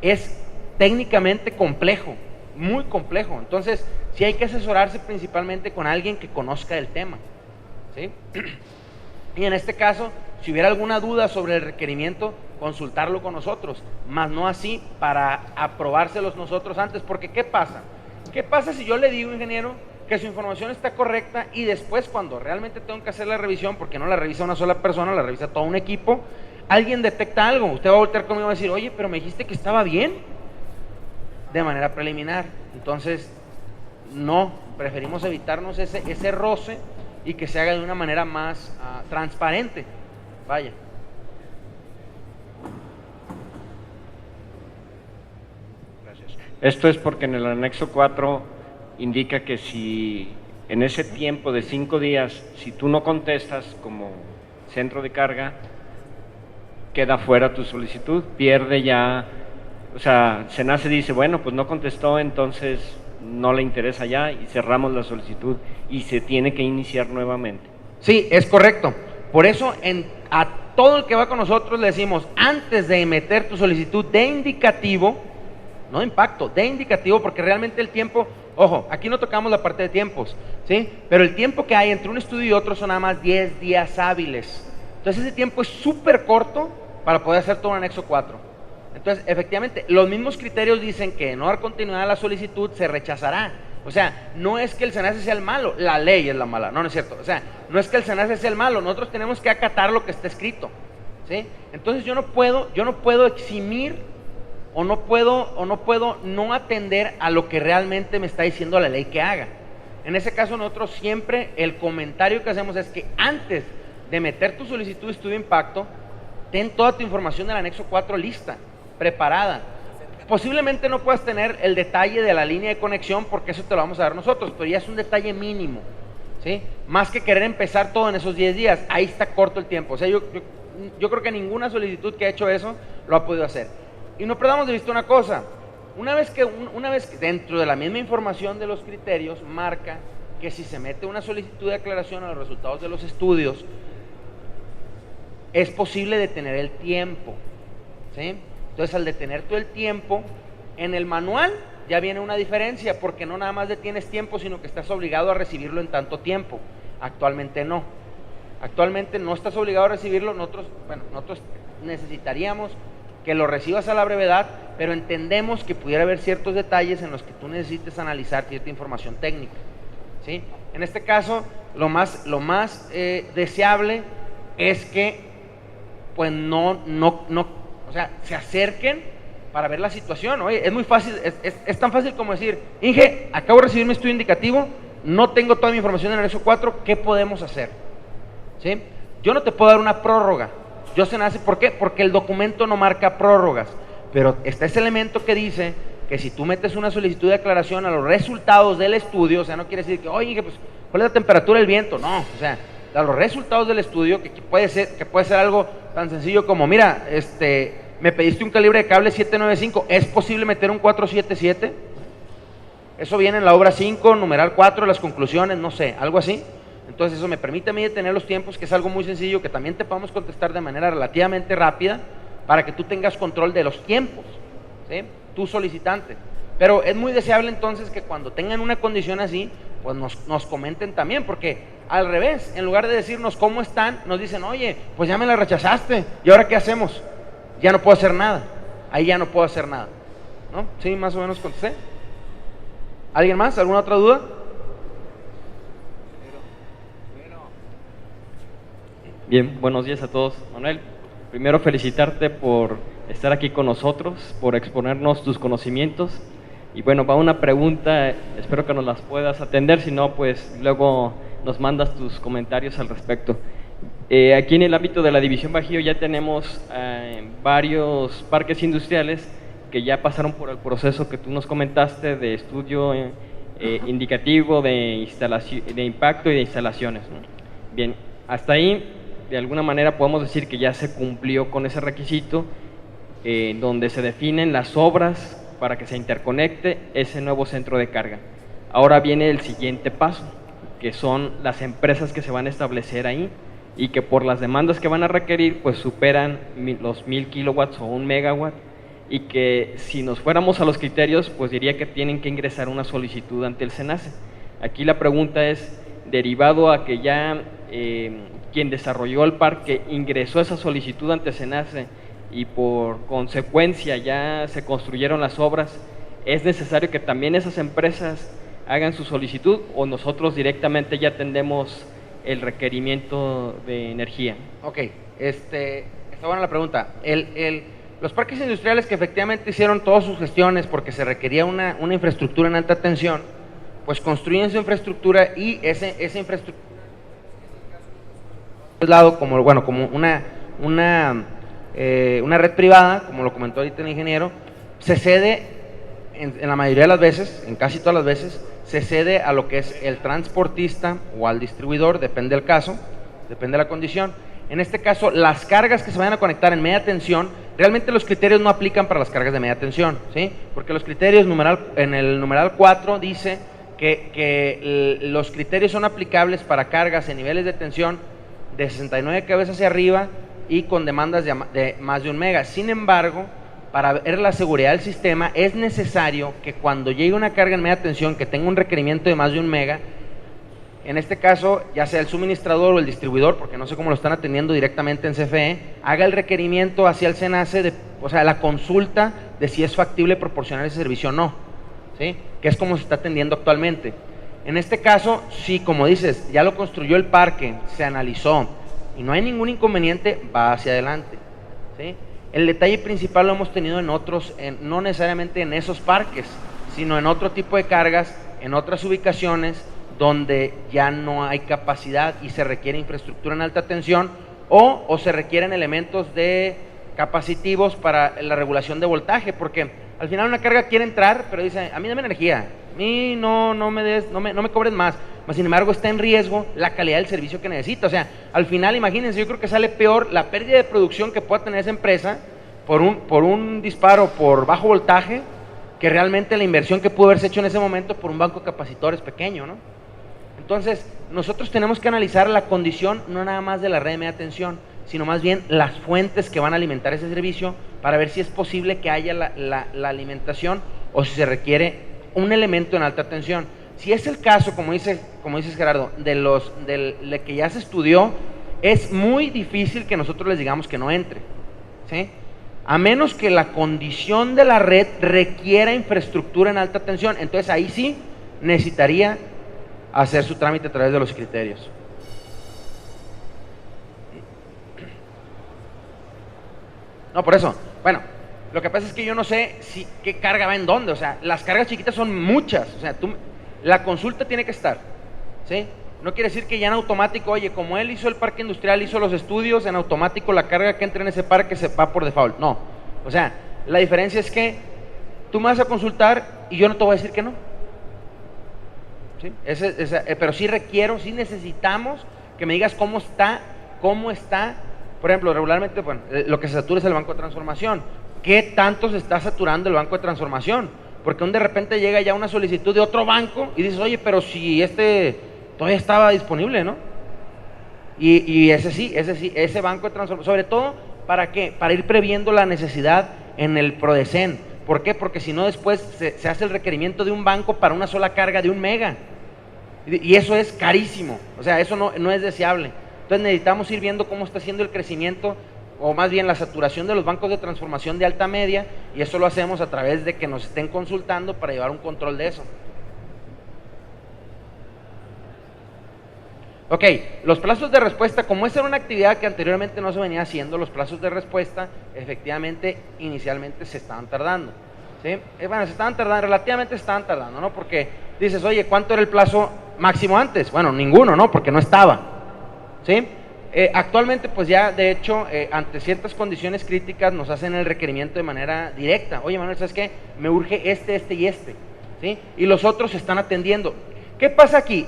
Es técnicamente complejo, muy complejo. Entonces, sí hay que asesorarse principalmente con alguien que conozca el tema, ¿sí? Y en este caso, si hubiera alguna duda sobre el requerimiento, consultarlo con nosotros, más no así para aprobárselos nosotros antes, porque ¿qué pasa? ¿Qué pasa si yo le digo, ingeniero, que su información está correcta y después cuando realmente tengo que hacer la revisión, porque no la revisa una sola persona, la revisa todo un equipo, alguien detecta algo, usted va a voltear conmigo y va a decir, oye, pero me dijiste que estaba bien, de manera preliminar? Entonces, no, preferimos evitarnos ese roce y que se haga de una manera más transparente. Vaya. Gracias. Esto es porque en el anexo 4 indica que si en ese tiempo de 5 días, si tú no contestas como centro de carga, queda fuera tu solicitud, pierde ya, o sea, SENACE dice, bueno, pues no contestó, entonces no le interesa ya y cerramos la solicitud y se tiene que iniciar nuevamente. Sí, es correcto. Por eso a todo el que va con nosotros le decimos, antes de meter tu solicitud de indicativo, no de impacto, de indicativo, porque realmente el tiempo, ojo, aquí no tocamos la parte de tiempos, ¿sí? Pero el tiempo que hay entre un estudio y otro son nada más 10 días hábiles. Entonces ese tiempo es súper corto para poder hacer todo un anexo 4. Entonces, efectivamente, los mismos criterios dicen que no dar continuidad a la solicitud se rechazará. O sea, no es que el SENACE sea el malo, la ley es la mala, no es cierto. O sea, no es que el SENACE sea el malo, nosotros tenemos que acatar lo que está escrito, ¿sí? Entonces yo no puedo eximir o no puedo no atender a lo que realmente me está diciendo la ley que haga. En ese caso nosotros siempre el comentario que hacemos es que antes de meter tu solicitud de estudio de impacto, ten toda tu información del anexo 4 lista, preparada. Posiblemente no puedas tener el detalle de la línea de conexión porque eso te lo vamos a dar nosotros, pero ya es un detalle mínimo, ¿sí? Más que querer empezar todo en esos 10 días, ahí está corto el tiempo. O sea, yo creo que ninguna solicitud que ha hecho eso lo ha podido hacer. Y no perdamos de vista una cosa, una vez que dentro de la misma información de los criterios marca que si se mete una solicitud de aclaración a los resultados de los estudios, es posible detener el tiempo, ¿sí? Entonces al detener todo el tiempo, en el manual ya viene una diferencia, porque no nada más detienes tiempo, sino que estás obligado a recibirlo en tanto tiempo. Actualmente no. Actualmente no estás obligado a recibirlo. Nosotros necesitaríamos que lo recibas a la brevedad, pero entendemos que pudiera haber ciertos detalles en los que tú necesites analizar cierta información técnica, ¿sí? En este caso, lo más deseable es que pues o sea, se acerquen para ver la situación. Oye, es muy fácil, es tan fácil como decir, Inge, acabo de recibir mi estudio indicativo, no tengo toda mi información en el anexo 4, ¿qué podemos hacer? ¿Sí? Yo no te puedo dar una prórroga. Yo SENACE, ¿por qué? Porque el documento no marca prórrogas, pero está ese elemento que dice que si tú metes una solicitud de aclaración a los resultados del estudio, o sea, no quiere decir que, oye, pues, ¿cuál es la temperatura del viento? No, o sea, a los resultados del estudio, que puede ser algo tan sencillo como, mira, me pediste un calibre de cable 795, ¿es posible meter un 477? Eso viene en la obra 5, numeral 4, las conclusiones, no sé, algo así. Entonces eso me permite a mí detener los tiempos, que es algo muy sencillo, que también te podemos contestar de manera relativamente rápida, para que tú tengas control de los tiempos, ¿sí? Tu solicitante. Pero es muy deseable entonces que cuando tengan una condición así, pues nos comenten también, porque al revés, en lugar de decirnos cómo están, nos dicen, oye, pues ya me la rechazaste, ¿y ahora qué hacemos? Ya no puedo hacer nada, ahí ya no puedo hacer nada, ¿no? Sí, más o menos contesté. ¿Alguien más? ¿Alguna otra duda? Bien, buenos días a todos. Manuel, primero felicitarte por estar aquí con nosotros, por exponernos tus conocimientos. Y bueno, va una pregunta, espero que nos las puedas atender, si no, pues luego nos mandas tus comentarios al respecto. Aquí en el ámbito de la División Bajío ya tenemos varios parques industriales que ya pasaron por el proceso que tú nos comentaste de estudio indicativo de impacto y de instalaciones, ¿no? Bien, hasta ahí de alguna manera podemos decir que ya se cumplió con ese requisito, donde se definen las obras para que se interconecte ese nuevo centro de carga. Ahora viene el siguiente paso, que son las empresas que se van a establecer ahí y que por las demandas que van a requerir pues superan los 1000 kilowatts o 1 megawatt, y que si nos fuéramos a los criterios pues diría que tienen que ingresar una solicitud ante el SENACE. Aquí la pregunta es, derivado a que ya quien desarrolló el parque ingresó esa solicitud ante SENACE y por consecuencia ya se construyeron las obras, ¿es necesario que también esas empresas hagan su solicitud o nosotros directamente ya atendemos el requerimiento de energía? Ok, está buena la pregunta. Los parques industriales que efectivamente hicieron todas sus gestiones porque se requería una infraestructura en alta tensión, pues construyen su infraestructura y esa infraestructura lado como una red privada, como lo comentó ahorita el ingeniero, se cede en la mayoría de las veces, en casi todas las veces, se cede a lo que es el transportista o al distribuidor, depende del caso, depende de la condición. En este caso, las cargas que se vayan a conectar en media tensión, realmente los criterios no aplican para las cargas de media tensión, ¿sí? Porque los criterios, en el numeral 4 dice que los criterios son aplicables para cargas en niveles de tensión de 69 kV hacia arriba y con demandas de más de 1 mega. Sin embargo, para ver la seguridad del sistema es necesario que cuando llegue una carga en media tensión que tenga un requerimiento de más de 1 mega, en este caso ya sea el suministrador o el distribuidor, porque no sé cómo lo están atendiendo directamente en CFE, haga el requerimiento hacia el SENACE, o sea, la consulta de si es factible proporcionar ese servicio o no, ¿sí? Que es como se está atendiendo actualmente. En este caso, si como dices, ya lo construyó el parque, se analizó y no hay ningún inconveniente, va hacia adelante, ¿sí? El detalle principal lo hemos tenido en otros, no necesariamente en esos parques, sino en otro tipo de cargas, en otras ubicaciones donde ya no hay capacidad y se requiere infraestructura en alta tensión o se requieren elementos de capacitivos para la regulación de voltaje, porque al final una carga quiere entrar, pero dice, a mí dame energía, a mí no me cobres más, mas sin embargo está en riesgo la calidad del servicio que necesita. O sea, al final imagínense, yo creo que sale peor la pérdida de producción que pueda tener esa empresa por un disparo por bajo voltaje que realmente la inversión que pudo haberse hecho en ese momento por un banco de capacitores pequeño, ¿no? Entonces, nosotros tenemos que analizar la condición no nada más de la red de media tensión, sino más bien las fuentes que van a alimentar ese servicio para ver si es posible que haya la alimentación o si se requiere un elemento en alta tensión. Si es el caso, como dices Gerardo, de que ya se estudió, es muy difícil que nosotros les digamos que no entre, ¿sí? A menos que la condición de la red requiera infraestructura en alta tensión, entonces ahí sí necesitaría hacer su trámite a través de los criterios. No, por eso, bueno, lo que pasa es que yo no sé qué carga va en dónde, o sea, las cargas chiquitas son muchas, o sea, la consulta tiene que estar, ¿sí? No quiere decir que ya en automático, oye, como él hizo el parque industrial, hizo los estudios, en automático la carga que entra en ese parque se va por default, no. O sea, la diferencia es que tú me vas a consultar y yo no te voy a decir que no, ¿sí? Pero sí necesitamos que me digas cómo está, por ejemplo, regularmente, bueno, lo que se satura es el banco de transformación. ¿Qué tanto se está saturando el banco de transformación? Porque de repente llega ya una solicitud de otro banco y dices, oye, pero si todavía estaba disponible, ¿no? Y ese banco de transformación, sobre todo, ¿para qué? Para ir previendo la necesidad en el PRODECEN. ¿Por qué? Porque si no después se hace el requerimiento de un banco para una sola carga de 1 mega. Y eso es carísimo, o sea, eso no es deseable. Entonces necesitamos ir viendo cómo está haciendo el crecimiento, o más bien la saturación de los bancos de transformación de alta media, y eso lo hacemos a través de que nos estén consultando para llevar un control de eso. Ok, los plazos de respuesta, como esa era una actividad que anteriormente no se venía haciendo, los plazos de respuesta efectivamente inicialmente se estaban tardando. ¿sí? Bueno, se estaban tardando, relativamente estaban tardando, ¿no? Porque dices, oye, ¿cuánto era el plazo máximo antes? Bueno, ninguno, ¿no? Porque no estaba, ¿sí? Actualmente, pues ya, de hecho, ante ciertas condiciones críticas nos hacen el requerimiento de manera directa. Oye, Manuel, ¿sabes qué? Me urge este y este, ¿sí? Y los otros se están atendiendo. ¿Qué pasa aquí?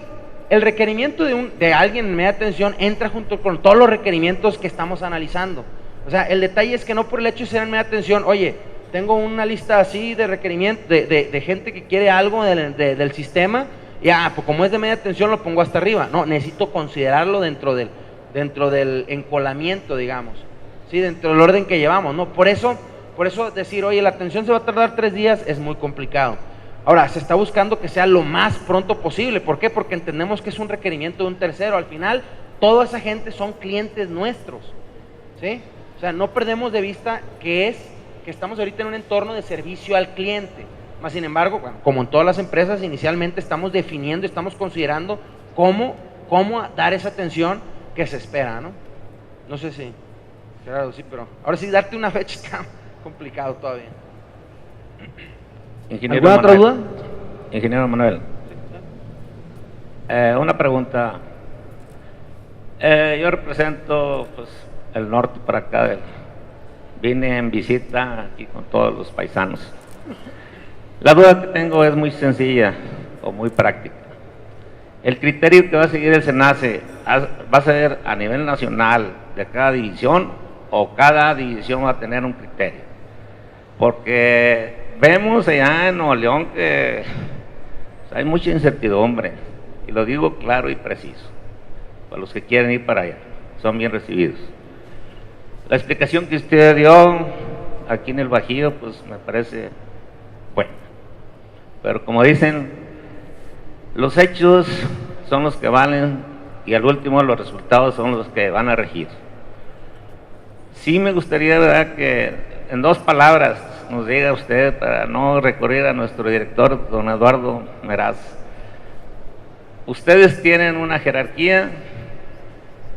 El requerimiento de alguien en media tensión entra junto con todos los requerimientos que estamos analizando. O sea, el detalle es que no por el hecho de ser en media tensión, oye, tengo una lista así de requerimientos, de gente que quiere algo del sistema, y pues como es de media tensión lo pongo hasta arriba. No, necesito considerarlo dentro del encolamiento, digamos, ¿sí? Dentro del orden que llevamos, ¿no? Por eso decir, oye, la tensión se va a tardar 3 días es muy complicado. Ahora, se está buscando que sea lo más pronto posible. ¿Por qué? Porque entendemos que es un requerimiento de un tercero. Al final, toda esa gente son clientes nuestros, ¿sí? O sea, no perdemos de vista que estamos ahorita en un entorno de servicio al cliente. Más sin embargo, bueno, como en todas las empresas, inicialmente estamos definiendo, estamos considerando cómo dar esa atención que se espera, ¿no? No sé si, claro, sí, pero ahora sí, darte una fecha está complicado todavía. Ingeniero ¿Alguna otra Manuel. duda? Ingeniero Manuel, una pregunta. Yo represento pues el norte para acá. Vine en visita aquí con todos los paisanos. La duda que tengo es muy sencilla o muy práctica. El criterio que va a seguir el SENACE, ¿va a ser a nivel nacional de cada división o cada división va a tener un criterio? Porque vemos allá en Nuevo León que hay mucha incertidumbre, y lo digo claro y preciso, para los que quieren ir para allá, son bien recibidos. La explicación que usted dio aquí en el Bajío, pues me parece buena, pero como dicen, los hechos son los que valen y al último los resultados son los que van a regir. Sí me gustaría, ¿verdad?, que en 2 palabras nos diga usted, para no recurrir a nuestro director, don Eduardo Meraz. Ustedes tienen una jerarquía,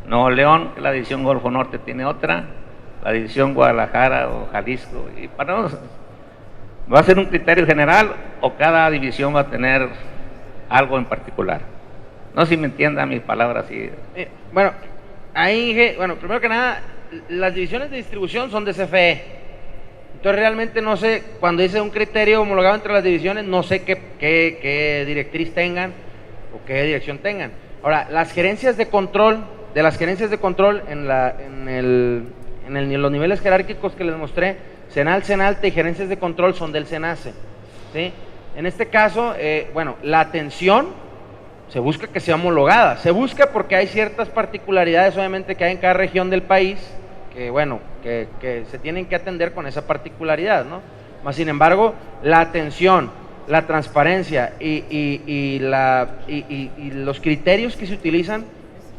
Nuevo León, la división Golfo Norte tiene otra, la división Guadalajara o Jalisco, y para nosotros, ¿va a ser un criterio general o cada división va a tener algo en particular? No sé si me entienda mi palabra así. Bueno, primero que nada, las divisiones de distribución son de CFE. Entonces realmente no sé, cuando dice un criterio homologado entre las divisiones, no sé qué directriz tengan o qué dirección tengan. Ahora, las gerencias de control, en los niveles jerárquicos que les mostré, CENAL, CENALTE y gerencias de control son del SENACE, ¿sí? En este caso, la atención se busca que sea homologada. Se busca porque hay ciertas particularidades, obviamente, que hay en cada región del país, que se tienen que atender con esa particularidad, ¿no? Más sin embargo, la atención, la transparencia y los criterios que se utilizan,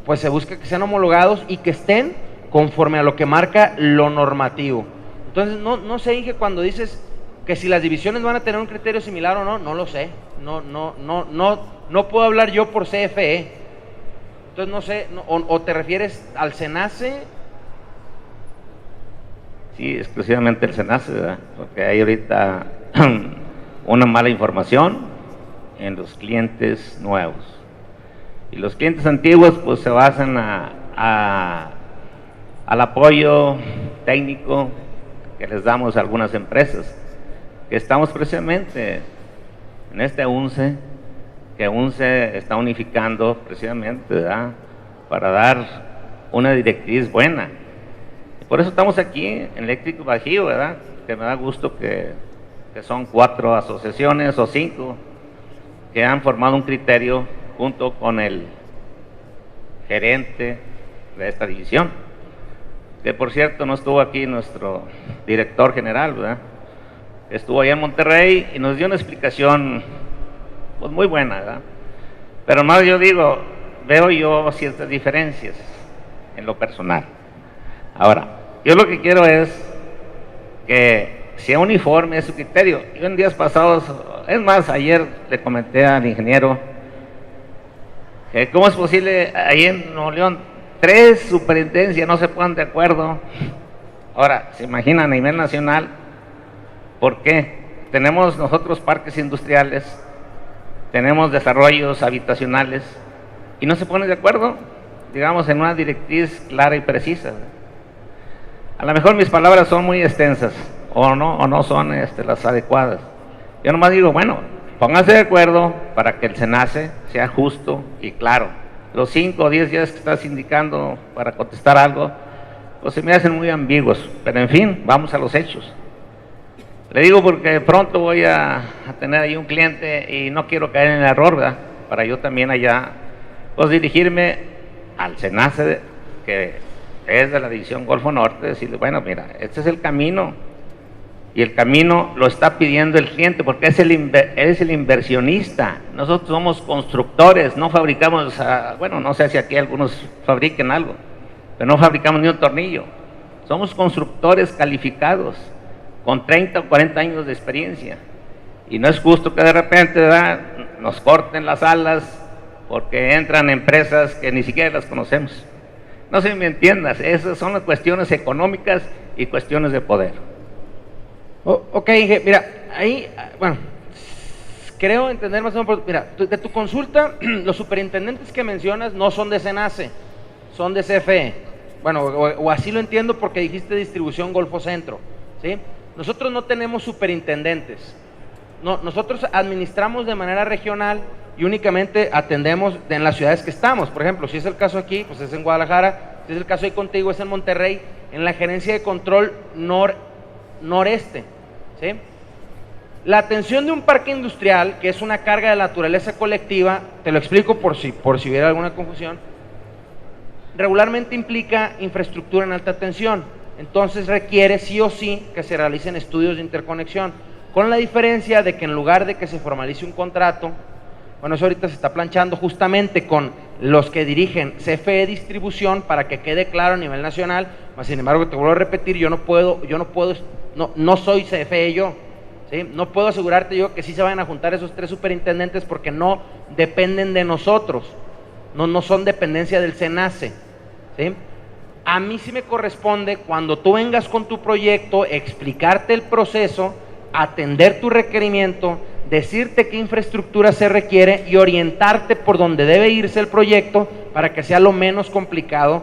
pues se busca que sean homologados y que estén conforme a lo que marca lo normativo. Entonces, no sé, Inge, cuando dices que si las divisiones van a tener un criterio similar o no, no lo sé. No puedo hablar yo por CFE. Entonces, no sé, o te refieres al SENACE. Sí, exclusivamente el SENACE, ¿verdad? Porque hay ahorita una mala información en los clientes nuevos. Y los clientes antiguos pues se basan al apoyo técnico que les damos a algunas empresas, que estamos precisamente en este UNCE, que UNCE está unificando precisamente, ¿verdad?, para dar una directriz buena. Y por eso estamos aquí en Eléctrico Bajío, ¿verdad?, que me da gusto que son 4 asociaciones o 5 que han formado un criterio junto con el gerente de esta división, que por cierto no estuvo aquí nuestro director general, ¿verdad?, estuvo allá en Monterrey y nos dio una explicación pues muy buena, ¿verdad? Pero más veo yo ciertas diferencias en lo personal. Ahora, yo lo que quiero es que sea uniforme su criterio. Yo en días pasados, es más, ayer le comenté al ingeniero que cómo es posible ahí en Nuevo León 3 superintendencias no se ponen de acuerdo. Ahora, se imaginan a nivel nacional, ¿por qué? tenemos nosotros parques industriales, tenemos desarrollos habitacionales y no se ponen de acuerdo, digamos, en una directriz clara y precisa. A lo mejor mis palabras son muy extensas o no son las adecuadas. Yo nomás digo, bueno, pónganse de acuerdo para que el SENACE sea justo y claro. Los 5 o 10 días que estás indicando para contestar algo, pues se me hacen muy ambiguos, pero en fin, vamos a los hechos. Le digo porque pronto voy a tener ahí un cliente y no quiero caer en el error, ¿verdad? Para yo también allá, pues dirigirme al SENACE, que es de la División Golfo Norte, decirle, bueno, mira, este es el camino, y el camino lo está pidiendo el cliente, porque es el inversionista. Nosotros somos constructores, no fabricamos, bueno, no sé si aquí algunos fabriquen algo, pero no fabricamos ni un tornillo. Somos constructores calificados, con 30 o 40 años de experiencia, y no es justo que de repente, ¿verdad?, nos corten las alas porque entran empresas que ni siquiera las conocemos. No sé si me entiendas, esas son las cuestiones económicas y cuestiones de poder. Ok, mira, ahí, bueno, creo entender más o menos, mira, de tu consulta, los superintendentes que mencionas no son de SENACE, son de CFE. Bueno, o así lo entiendo porque dijiste distribución Golfo Centro, ¿sí? Nosotros no tenemos superintendentes, no, nosotros administramos de manera regional y únicamente atendemos en las ciudades que estamos. Por ejemplo, si es el caso aquí, pues es en Guadalajara; si es el caso ahí contigo, es en Monterrey, en la gerencia de control noreste, ¿sí? La atención de un parque industrial, que es una carga de naturaleza colectiva, te lo explico por si hubiera alguna confusión, regularmente implica infraestructura en alta tensión. Entonces requiere sí o sí que se realicen estudios de interconexión, con la diferencia de que en lugar de que se formalice un contrato, bueno, eso ahorita se está planchando justamente con los que dirigen CFE Distribución para que quede claro a nivel nacional. Mas, sin embargo, te vuelvo a repetir, no soy CFE yo, ¿sí? No puedo asegurarte yo que sí se vayan a juntar esos 3 superintendentes porque no dependen de nosotros, no son dependencia del SENACE, ¿sí? A mí sí me corresponde, cuando tú vengas con tu proyecto, explicarte el proceso, atender tu requerimiento, decirte qué infraestructura se requiere y orientarte por donde debe irse el proyecto para que sea lo menos complicado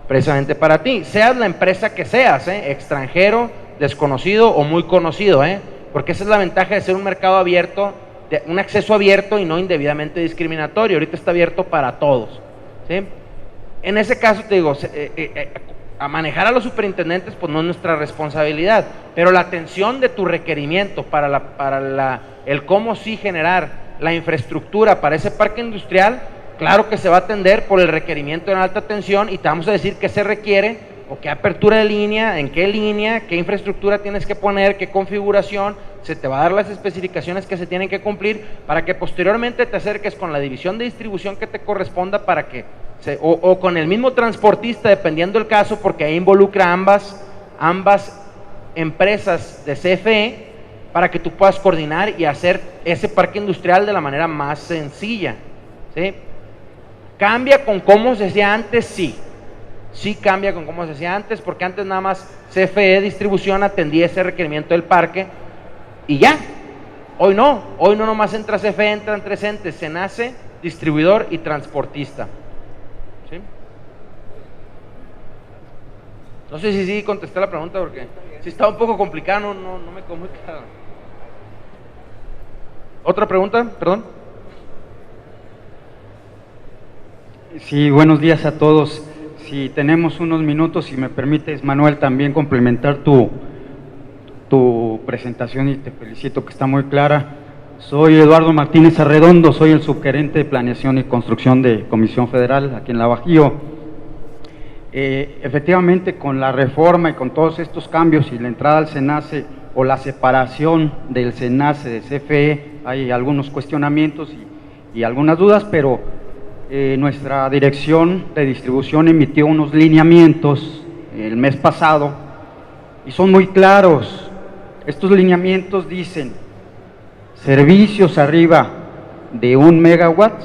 precisamente para ti, seas la empresa que seas, extranjero, desconocido o muy conocido, porque esa es la ventaja de ser un mercado abierto, de un acceso abierto y no indebidamente discriminatorio. Ahorita está abierto para todos, ¿sí? En ese caso te digo, a manejar a los superintendentes pues no es nuestra responsabilidad, pero la atención de tu requerimiento para el cómo sí generar la infraestructura para ese parque industrial, claro que se va a atender por el requerimiento en alta tensión y te vamos a decir qué se requiere o qué apertura de línea, en qué línea, qué infraestructura tienes que poner, qué configuración. Se te va a dar las especificaciones que se tienen que cumplir para que posteriormente te acerques con la división de distribución que te corresponda para que o con el mismo transportista, dependiendo del caso, porque ahí involucra ambas empresas de CFE, para que tú puedas coordinar y hacer ese parque industrial de la manera más sencilla, ¿sí? ¿Cambia con cómo se hacía antes? Sí cambia con cómo se hacía antes, porque antes nada más CFE Distribución atendía ese requerimiento del parque y ya. Hoy no nomás entra CFE, entran 3 entes: SENACE, distribuidor y transportista, ¿sí? No sé si sí contesté la pregunta, porque si estaba un poco complicado, no me quedó muy claro. ¿Otra pregunta? Perdón. Sí, buenos días a todos. Si tenemos unos minutos, si me permites, Manuel, también complementar tu presentación, y te felicito que está muy clara. Soy Eduardo Martínez Arredondo, soy el subgerente de Planeación y Construcción de Comisión Federal aquí en La Bajío. Efectivamente, con la reforma y con todos estos cambios y la entrada al SENACE o la separación del SENACE de CFE, hay algunos cuestionamientos y algunas dudas, pero nuestra dirección de distribución emitió unos lineamientos el mes pasado y son muy claros. Estos lineamientos dicen: servicios arriba de 1 megawatt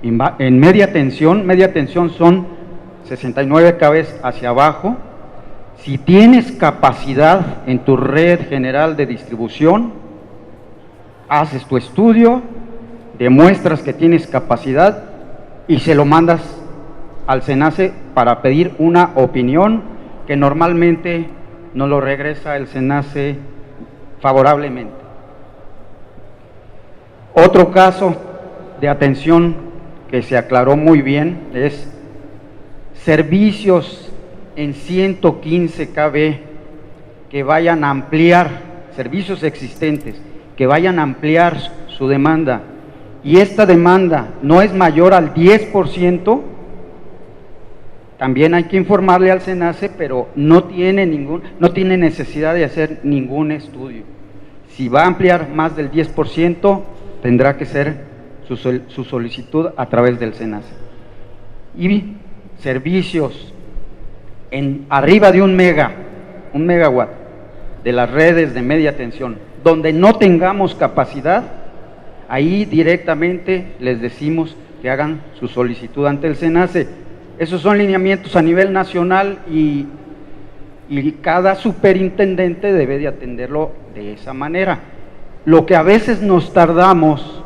en media tensión son 69 kV hacia abajo, Si tienes capacidad en tu red general de distribución, haces tu estudio, demuestras que tienes capacidad y se lo mandas al SENACE para pedir una opinión que normalmente no lo regresa el SENACE favorablemente. Otro caso de atención que se aclaró muy bien es servicios en 115 kV que vayan a ampliar, servicios existentes, que vayan a ampliar su demanda, y esta demanda no es mayor al 10%, también hay que informarle al SENACE, pero no tiene necesidad de hacer ningún estudio. Si va a ampliar más del 10%, tendrá que ser su solicitud a través del SENACE. Y servicios en arriba de un megawatt de las redes de media tensión, donde no tengamos capacidad, ahí directamente les decimos que hagan su solicitud ante el SENACE. Esos son lineamientos a nivel nacional y cada superintendente debe de atenderlo de esa manera. Lo que a veces nos tardamos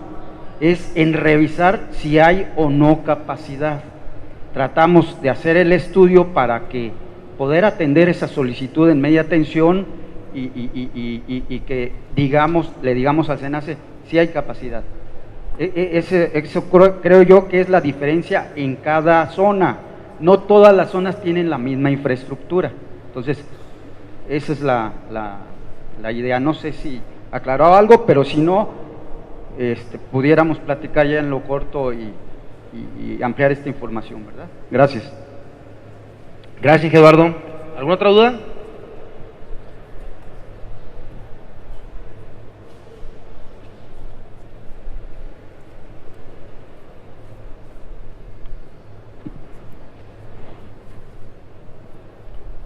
es en revisar si hay o no capacidad. Tratamos de hacer el estudio para que poder atender esa solicitud en media tensión y que le digamos al SENACE si hay capacidad. Eso creo yo que es la diferencia en cada zona. No todas las zonas tienen la misma infraestructura. Entonces, esa es la idea. No sé si aclaró algo, pero si no, pudiéramos platicar ya en lo corto y ampliar esta información, ¿verdad? Gracias. Gracias, Eduardo. ¿Alguna otra duda?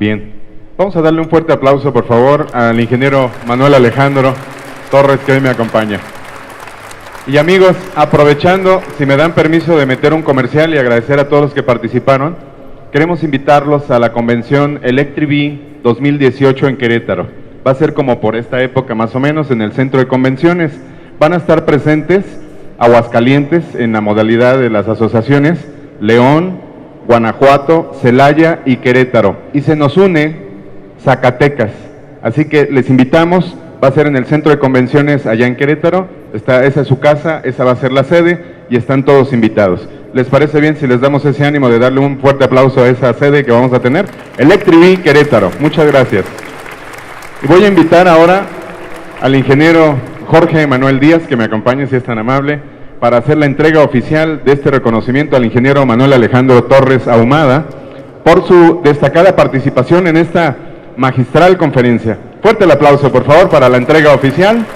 Bien, vamos a darle un fuerte aplauso, por favor, al ingeniero Manuel Alejandro Torres, que hoy me acompaña. Y amigos, aprovechando, si me dan permiso de meter un comercial y agradecer a todos los que participaron, queremos invitarlos a la convención Electribi 2018 en Querétaro. Va a ser como por esta época más o menos en el centro de convenciones. Van a estar presentes Aguascalientes en la modalidad de las asociaciones, León, Guanajuato, Celaya y Querétaro. Y se nos une Zacatecas. Así que les invitamos, va a ser en el centro de convenciones allá en Querétaro. Esa es su casa, esa va a ser la sede y están todos invitados. ¿Les parece bien si les damos ese ánimo de darle un fuerte aplauso a esa sede que vamos a tener? Electribi Querétaro. Muchas gracias. Y voy a invitar ahora al ingeniero Jorge Manuel Díaz, que me acompañe si es tan amable, para hacer la entrega oficial de este reconocimiento al ingeniero Manuel Alejandro Torres Ahumada por su destacada participación en esta magistral conferencia. Fuerte el aplauso, por favor, para la entrega oficial.